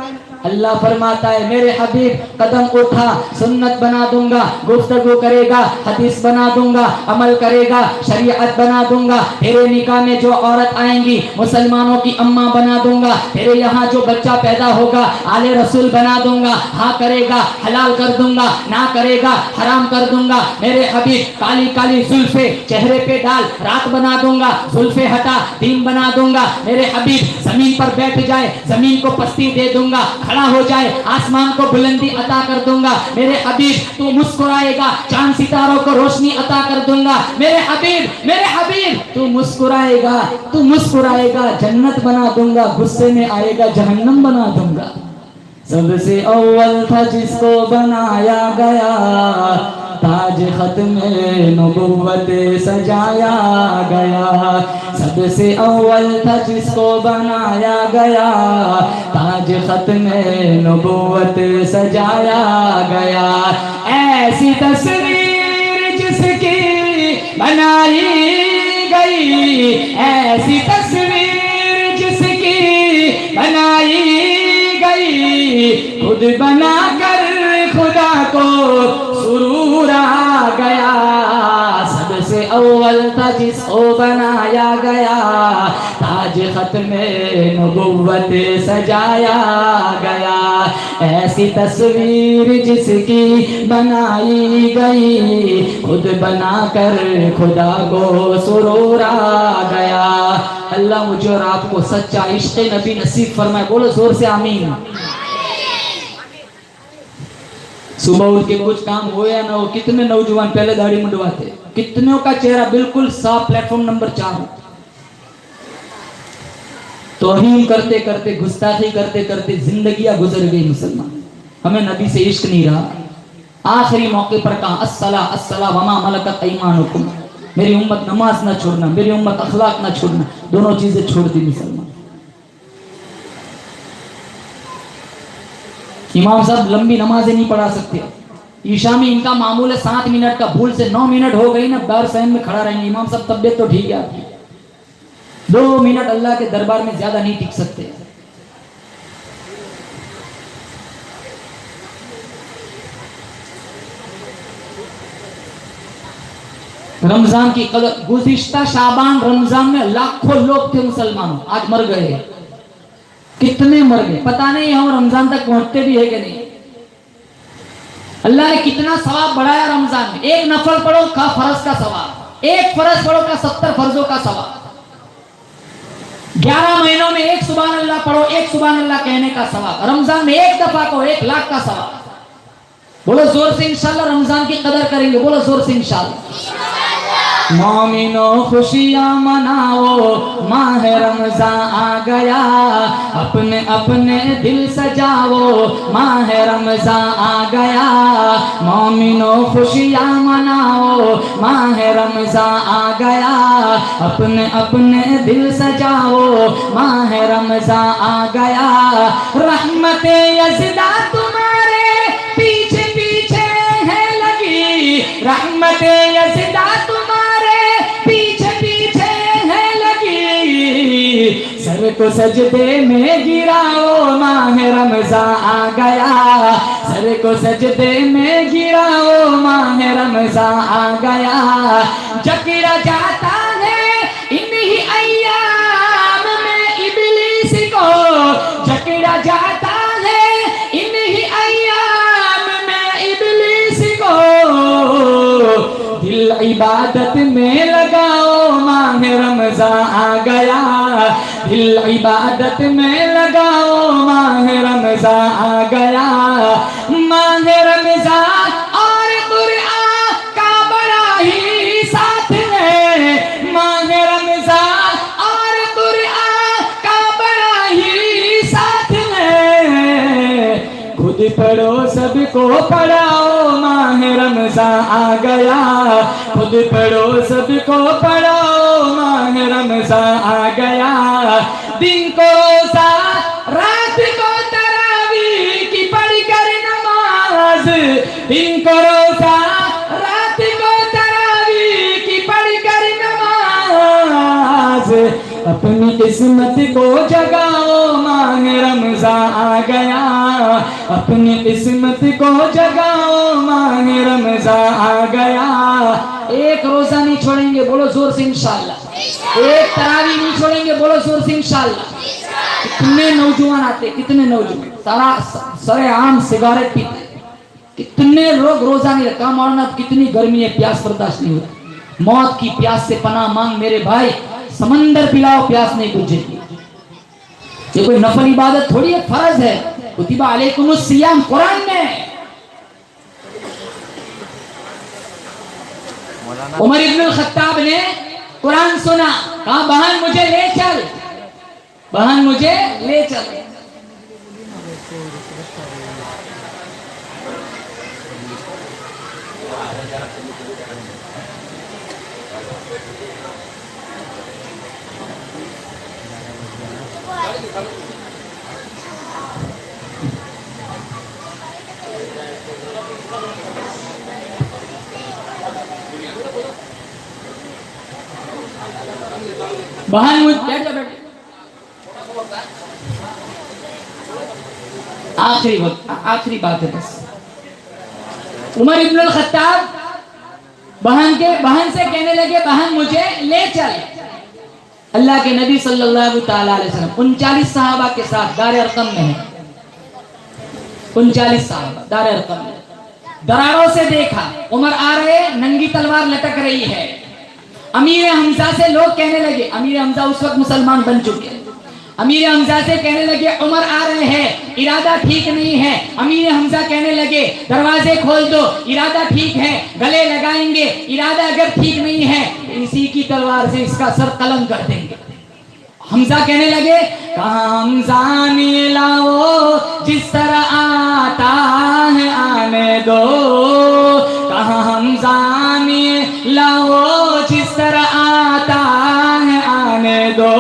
अल्लाह फरमाता है मेरे हबीब कदम उठा, सुन्नत बना दूंगा, गुफ्तगू करेगा, हदीस बना दूंगा, अमल करेगा, शरीयत बना दूंगा। तेरे निकाह में जो औरत आएंगी मुसलमानों की अम्मा बना दूंगा। तेरे यहाँ जो बच्चा पैदा होगा आले रसूल बना दूंगा। हाँ करेगा हलाल कर दूंगा, ना करेगा हराम कर दूंगा। मेरे हबीब काली काली जुल्फे चेहरे पे डाल, रात बना दूंगा, जुल्फे हटा, दीन बना दूंगा। मेरे हबीब जमीन पर बैठ जाए, जमीन को पस्ती दे दूंगा, खड़ा हो जाए, आसमान को बुलंदी अता कर दूंगा। मेरे हबीब तू मुस्कुराएगा, चांद सितारों को रोशनी अता कर दूंगा। मेरे हबीब तू मुस्कुराएगा, तू मुस्कुराएगा, जन्नत बना दूंगा, गुस्से में आएगा जहन्नम बना दूंगा। सबसे अव्वल था जिसको बनाया गया, ताज खत्म नबुव्वत सजाया गया। सबसे अव्वल था जिसको बनाया गया, ताज खत्म नबुव्वत सजाया गया। ऐसी तस्वीर जिसकी बनाई गई, ऐसी तस्वीर जिसकी बनाई गई, खुद बना कर खुदा अव्वल था जिसको बनाया गया, ताज खत्मे नबुव्वत सजाया गया। ऐसी तस्वीर जिसकी बनाई गई, खुद बनाकर खुदा को सुरूर आ गया। अल्लाह मुझे और आपको सच्चा इश्क़ नबी नसीब फरमाए। बोलो जोर से आमीन। सुबह उठ के कुछ काम हो या ना हो, कितने नौजवान पहले दाढ़ी मुंडवाते, कितनों का चेहरा बिल्कुल साफ प्लेटफॉर्म नंबर 4। तौहीन करते करते, गुस्ताखी करते करते जिंदगियां गुजर गई मुसलमान। हमें नबी से इश्क नहीं रहा। आखिरी मौके पर कहा अस्सला अस्सला वमा मलकत ऐमानुकुम, मेरी उम्मत नमाज ना छोड़ना, मेरी उम्मत अखलाक ना छोड़ना, दोनों चीजें छोड़ दी मुसलमान। इमाम साहब लंबी नमाजें नहीं पढ़ा सकते। ईशा में इनका मामूल है 7 मिनट का, भूल से 9 मिनट हो गई ना, बार सहन में खड़ा रहेंगे। इमाम साहब तबियत तो ठीक है आपकी, 2 मिनट अल्लाह के दरबार में ज्यादा नहीं टिक सकते। रमजान की कदर, गुज़िश्ता शाबान रमजान में लाखों लोग थे मुसलमानों, आज मर गए। कितने मर गए पता नहीं, हम रमजान तक पहुंचते भी है कि नहीं। अल्लाह ने कितना सवाब बढ़ाया रमजान में। एक नफल पढ़ो का फर्ज का सवाब, एक फर्ज पढ़ो का 70 फर्जों का सवाब। 11 महीनों में एक सुभान अल्लाह पढ़ो, एक सुभान अल्लाह कहने का सवाब। रमजान में एक दफा को 1 लाख का सवाब। बोलो जोर से इंशाल्लाह रमजान की कदर करेंगे। बोलो जोर से इंशाल्लाह। मोमिनो खुशियां मनाओ, माह रमजान आ गया, अपने अपने दिल सजाओ, माह रमजान आ गया। मोमिनो खुशियां मनाओ, माह रमजान आ गया, अपने अपने दिल सजाओ, माह रमजान आ गया। रहमते यज़दा तुम्हारे पीछे पीछे है लगी, रहमते यज़दा सर को सजदे में गिराओ, माह रमजान आ गया, सर को सजदे में गिराओ, माह रमजान आ गया। जकड़ा जाता है इन्हीं अय्याम में इब्लीस को, जकड़ा जाता है इन्हीं अय्याम में इब्लीस को। दिल इबादत में लगाओ, माह रमजान आ गया, दिल इबादत में लगाओ, माह रमजान आ गया। माह रमजान और कुरान का बड़ा ही साथ है, माह रमजान और कुरान का बड़ा ही साथ है। खुद पढ़ो सबको पढ़ाओ, माह रमजान आ गया, खुद पढ़ो सबको पढ़ाओ, माह रमजान आ गया। दिन को रोजा, रात को तरावी की पढ़कर नमाज, दिन को रोजा, रात को तरावी की पढ़कर नमाज। अपनी किस्मत को जगाओ, माह रमजान आ गया, अपनी किस्मत को जगाओ, माह रमजान आ गया। एक रोजा नहीं छोड़ेंगे, बोलो जोर से इंशाल्लाह। एक तरावी नहीं छोड़ेंगे, बोलो जोर से इंशाल्लाह। कितने नौजवान आते, कितने नौजवान सारा सरेआम सिगारेट पीते, कितने लोग रोजा नहीं रखा। मौलाना कितनी गर्मी है, प्यास बर्दाश्त नहीं होती। मौत की प्यास से पनाह मांग मेरे भाई, समंदर पिलाओ प्यास नहीं बुझेगी। ये कोई नफल इबादत थोड़ी है, फर्ज है। कुतिबा अलैकुमुस सियाम कुरान में। उमर इब्नुल खत्ताब ने कुरान सुना, कहा बहन मुझे ले चल, बहन मुझे ले चल। बहन मुझ बैठ जा, बैठ। आखिरी बात है बस। उमर इब्नुल खत्ताब बहन से कहने लगे बहन मुझे ले चल। अल्लाह के नबी सल्लल्लाहु ताला अलैहि वसल्लम 39 सहाबा के साथ दार अरकम में है। 39 सहाबा दार अरकम में, दरारों से देखा उमर आ रहे, नंगी तलवार लटक रही है। अमीर हमजा से लोग कहने लगे, अमीर हमजा उस वक्त मुसलमान बन चुके, अमीर हमजा से कहने लगे उमर आ रहे हैं, इरादा ठीक नहीं है। अमीर हमजा कहने लगे दरवाजे खोल दो, इरादा ठीक है, गले लगाएंगे, इरादा अगर ठीक नहीं है इसी की तलवार से इसका सर कलम कर देंगे। हमजा कहने लगे कहाँ हमजा ने लाओ, जिस तरह आता है आने दो, कहाँ हमजा ने लाओ, जिस तरह आता है आने दो,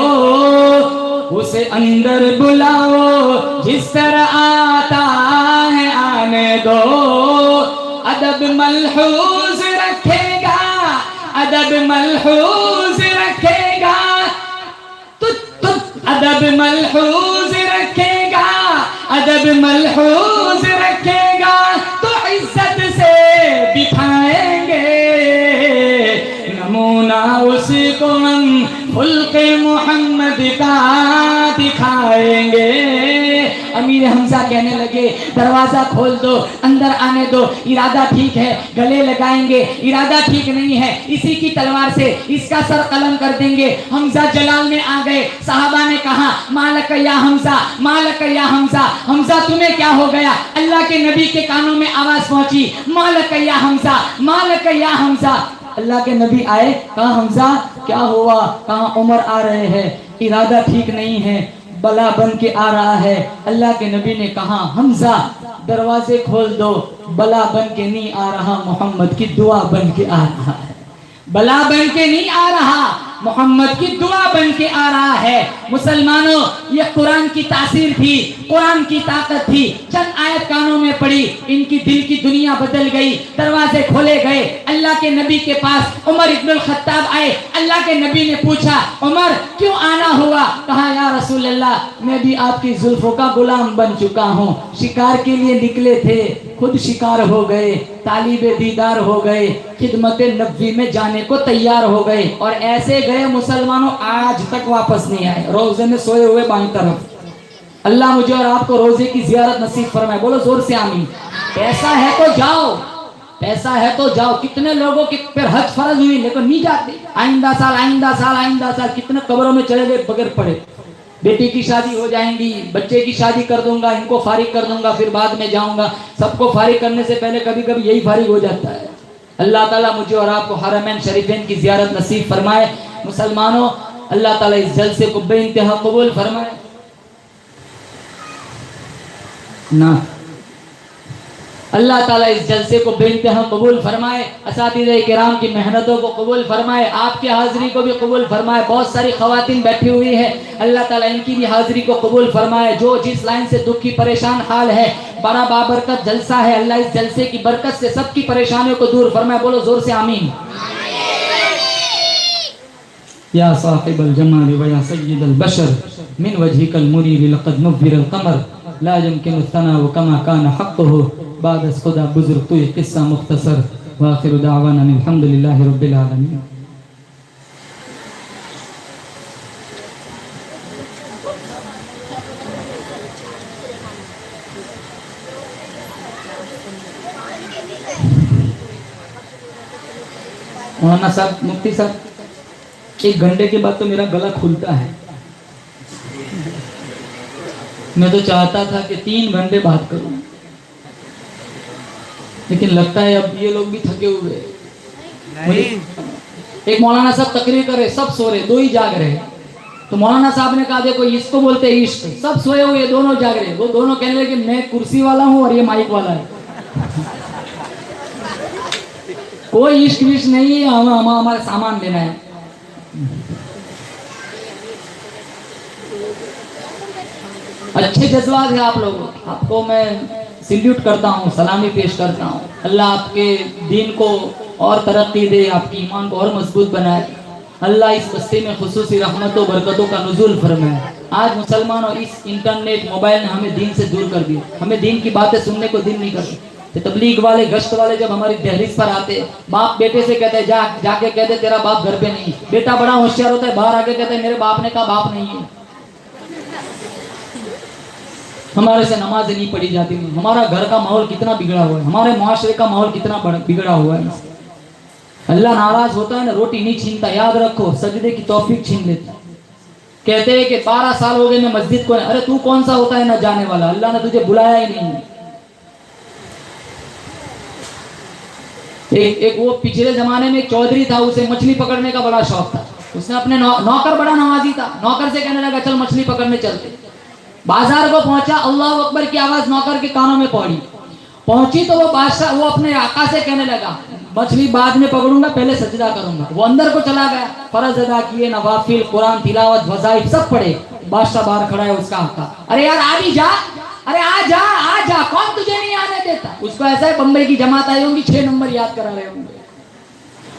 उसे अंदर बुलाओ, जिस तरह आता है आने दो। अदब मलहूज रखेगा, अदब मलहूज रखेगा, अदब मलहूज रखेगा, अदब मलहूज रखेगा, तो इज्जत से बिठाएंगे नमूना उसको हम खुल्क़े मोहम्मद का दिखाएंगे। अमीर हमजा कहने लगे दरवाजा खोल दो, अंदर आने दो, इरादा ठीक है, गले लगाएंगे, इरादा ठीक नहीं है इसी की तलवार से इसका सर कलम कर देंगे। हमजा जलाल में आ गए, साहबा ने कहा मालक या हमजा, मालक या हमजा, हमजा तुम्हें क्या हो गया? अल्लाह के नबी के कानों में आवाज पहुंची मालक या हमजा, मालक या हमजा। अल्लाह के नबी आए, कहा हमजा क्या हुआ? कहा उमर आ रहे हैं, इरादा ठीक नहीं है, बला बन के आ रहा है। अल्लाह के नबी ने कहा हमजा दरवाजे खोल दो, बला बन के नहीं आ रहा, मोहम्मद की दुआ बन के आ रहा है। बला बन के नहीं आ रहा, मोहम्मद की दुआ बन के आ रहा है। मुसलमानों ये कुरान की तासीर थी, कुरान की ताकत थी। चंद आयत कानों में पड़ी, इनकी दिल की दुनिया बदल गई, दरवाजे खोले गए। अल्लाह के नबी के पास उमर इब्नुल खत्ताब आए। अल्लाह के नबी ने पूछा उमर क्यों आना हुआ? कहा या रसूल अल्लाह मैं भी आपकी जुल्फों का गुलाम बन चुका हूँ। शिकार के लिए निकले थे, खुद शिकार हो गए, तालिबे दीदार हो गए, खिदमत नबी में जाने को तैयार हो गए और ऐसे गए मुसलमानों आज तक वापस नहीं आए, रोजे में सोए हुए बाईं तरफ। अल्लाह मुझे और आपको रोजे की जियारत नसीब फरमाए, बोलो जोर से आमीन। पैसा है तो जाओ, पैसा है तो जाओ। कितने लोगों की फिर हज फर्ज हुई लेकिन नहीं जाते, आइंदा साल आइंदा साल आइंदा साल, कितने कब्रों में चले गए बगैर पढ़े। बेटी की शादी हो जाएंगी, बच्चे की शादी कर दूंगा, इनको फारिग कर दूंगा, फिर बाद में जाऊंगा। सबको फारिग करने से पहले कभी कभी यही फारिग हो जाता है। अल्लाह ताला मुझे और आपको हरमैन शरीफैन की जियारत नसीब फरमाए। मुसलमानों अल्लाह ताला इस जलसे को बेइंतहा कबूल फरमाए ना, अल्लाह ताला इस जलसे को बेइंतहा कबूल फरमाए। असातिज़े किराम की मेहनतों को कबूल फरमाए, आपकी हाजिरी को भी कबूल फरमाए। बहुत सारी खवातीन बैठी हुई है, अल्लाह ताला इनकी भी हाजिरी को कबूल फरमाए। जो जिस लाइन से दुखी परेशान हाल है, बड़ा बाबरकत जलसा है, अल्लाह इस जलसे की बरकत से सबकी परेशानियों को दूर फरमाए। बोलो जोर से आमीन। या साहिबल जमाल व या सय्यदल बशर मिन वजहिकल मुनीर लक़द नुव्विरल क़मर ला यमकिनु तनाउ कमा कान हक़्क़ुहु बाद अस खुदा बुजुर्ग तो ये किस्सा मुख्तसर। व आखिरु दावाना अल्हम्दुलिल्लाहि रब्बिल आलमीन। मौलाना साहब, मुफ्ती साहब, एक घंटे के बाद तो मेरा गला खुलता है। मैं तो चाहता था कि 3 घंटे बात करूं, लेकिन लगता है अब ये लोग भी थके हुए नहीं। एक मौलाना साहब तकरीर कर रहे, सब सो रहे, 2 ही जाग रहे। तो मौलाना साहब ने कहा देखो इसको बोलते हैं इश्क, सब सोए हुए, दोनों जाग रहे। वो दोनों कहने लगे मैं कुर्सी वाला हूँ और ये माइक वाला है। कोई इश्क विश्क नहीं है, हमारा सामान लेना है। अच्छे जज्बात है आप लोगों, आपको मैं सल्यूट करता हूँ, सलामी पेश करता हूँ। अल्लाह आपके दीन को और तरक्की दे, आपकी ईमान को और मजबूत बनाए। अल्लाह इस बस्ती में खुसूसी रहमतों बरकतों का नुज़ूल फरमाए। आज मुसलमान और इस इंटरनेट मोबाइल ने हमें दीन से दूर कर दिया, हमें दीन की बातें सुनने को दिल नहीं करती। तो तबलीग वाले गश्त वाले जब हमारी दहलीज पर आते, बाप बेटे से कहते जा जाके कहते तेरा बाप घर पे नहीं। बेटा बड़ा होशियार होता है, बाहर आके कहते मेरे बाप ने कहा बाप नहीं है। हमारे से नमाज नहीं पढ़ी जाती। नहीं, हमारा घर का माहौल कितना बिगड़ा हुआ है, हमारे मुआशरे का माहौल कितना बिगड़ा हुआ है। अल्लाह नाराज होता है ना, रोटी नहीं छीनता, याद रखो सजदे की तौफीक छीन लेता। कहते हैं कि 12 साल हो गए मैं मस्जिद को, अरे तू कौन सा होता है ना जाने वाला, अल्लाह ने तुझे बुलाया ही नहीं। एक वो पिछले जमाने में एक चौधरी था, उसे मछली पकड़ने का बड़ा शौक था। उसने अपने नौकर बड़ा नवाजी था, नौकर से कहने लगा चल मछली पकड़ने चलते। बाजार को पहुंचा, अल्लाह अकबर की आवाज नौकर के कानों में पहुंची तो वो बादशाह वो अपने आका से कहने लगा मछली बाद में पकड़ूंगा, पहले सजदा करूंगा। वो अंदर को चला गया, फर्ज अदा किए, नवाफिल, कुरान तिलावत, वज़ाइफ सब पढ़े। बादशाह बाहर खड़ा है, उसका आका अरे यार आ भी जा, अरे आ जा, कौन तुझे नहीं आने देता। उसको ऐसा है बम्बई की जमात आई होंगी, 6 नंबर याद करा रहे होंगे।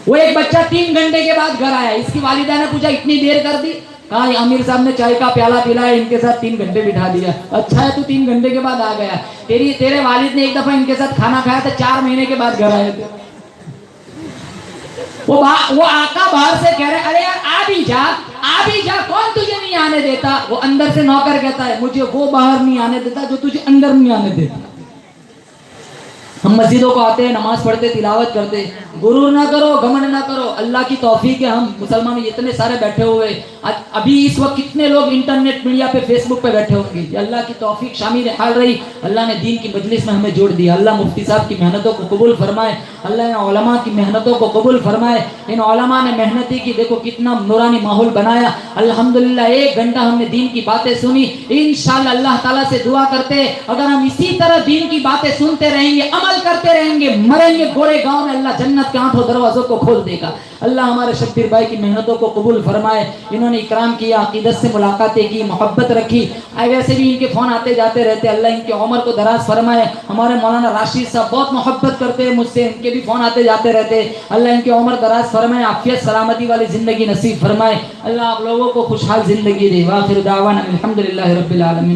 वो एक बच्चा 3 घंटे के बाद घर आया, इसकी वालिदा ने पूछा इतनी देर कर दी, कहा आमिर साहब ने चाय का प्याला पिलाया, इनके साथ 3 घंटे बिठा दिया। अच्छा है तू 3 घंटे के बाद आ गया, तेरे वालिद ने एक दफा इनके साथ खाना खाया था, 4 महीने के बाद घर आए थे। वो आका बाहर से कह रहे अरे यार आ भी जा, कौन तुझे नहीं आने देता। वो अंदर से नौकर कहता है मुझे वो बाहर नहीं आने देता जो तुझे अंदर नहीं आने देता। हम मस्जिदों को आते हैं, नमाज पढ़ते, तिलावत करते, गुरूर ना करो, घमंड ना करो, अल्लाह की तौफीक है। हम मुसलमान इतने सारे बैठे हुए, अभी इस वक्त कितने लोग इंटरनेट मीडिया पे, फेसबुक पे बैठे होंगे। ये अल्लाह की तौफीक शामिल हाल रही, अल्लाह ने दीन की मजलिस में हमें जोड़ दिया। अल्लाह मुफ्ती साहब की मेहनतों को कबूल फरमाए, अल्लाह इन उलमा की मेहनतों को कबूल फरमाए। इन उलमा ने मेहनती की, देखो कितना नूरानी माहौल बनाया। अल्हम्दुलिल्लाह 1 घंटा हमने दीन की बातें सुनी। इंशाअल्लाह अल्लाह ताला से दुआ करते अगर हम इसी तरह दीन की बातें सुनते रहेंगे, अमल करते रहेंगे, मरेंगे गोरे गांव में, अल्लाह जन्नत के 8 दरवाजों को खोल देगा। अल्लाह हमारे शब्बीर भाई की मेहनतों को कबूल फरमाए। इन्होंने इकराम किया, अकीदत से मुलाकातें की, मोहब्बत रखी। वैसे भी इनके फोन आते जाते रहते, अल्लाह इनकी उम्र को दराज फरमाए। हमारे मौलाना राशिद साहब बहुत मोहब्बत करते हैं मुझसे, इनके भी फोन आते जाते रहते, अल्लाह इनकी उम्र दराज फरमाए, आफियत सलामती वाली जिंदगी नसीब फरमाए। अल्लाह आप लोगों को खुशहाल जिंदगी दे। वाखिर दावाना अल्हम्दुलिल्लाहि रब्बिल आलमीन।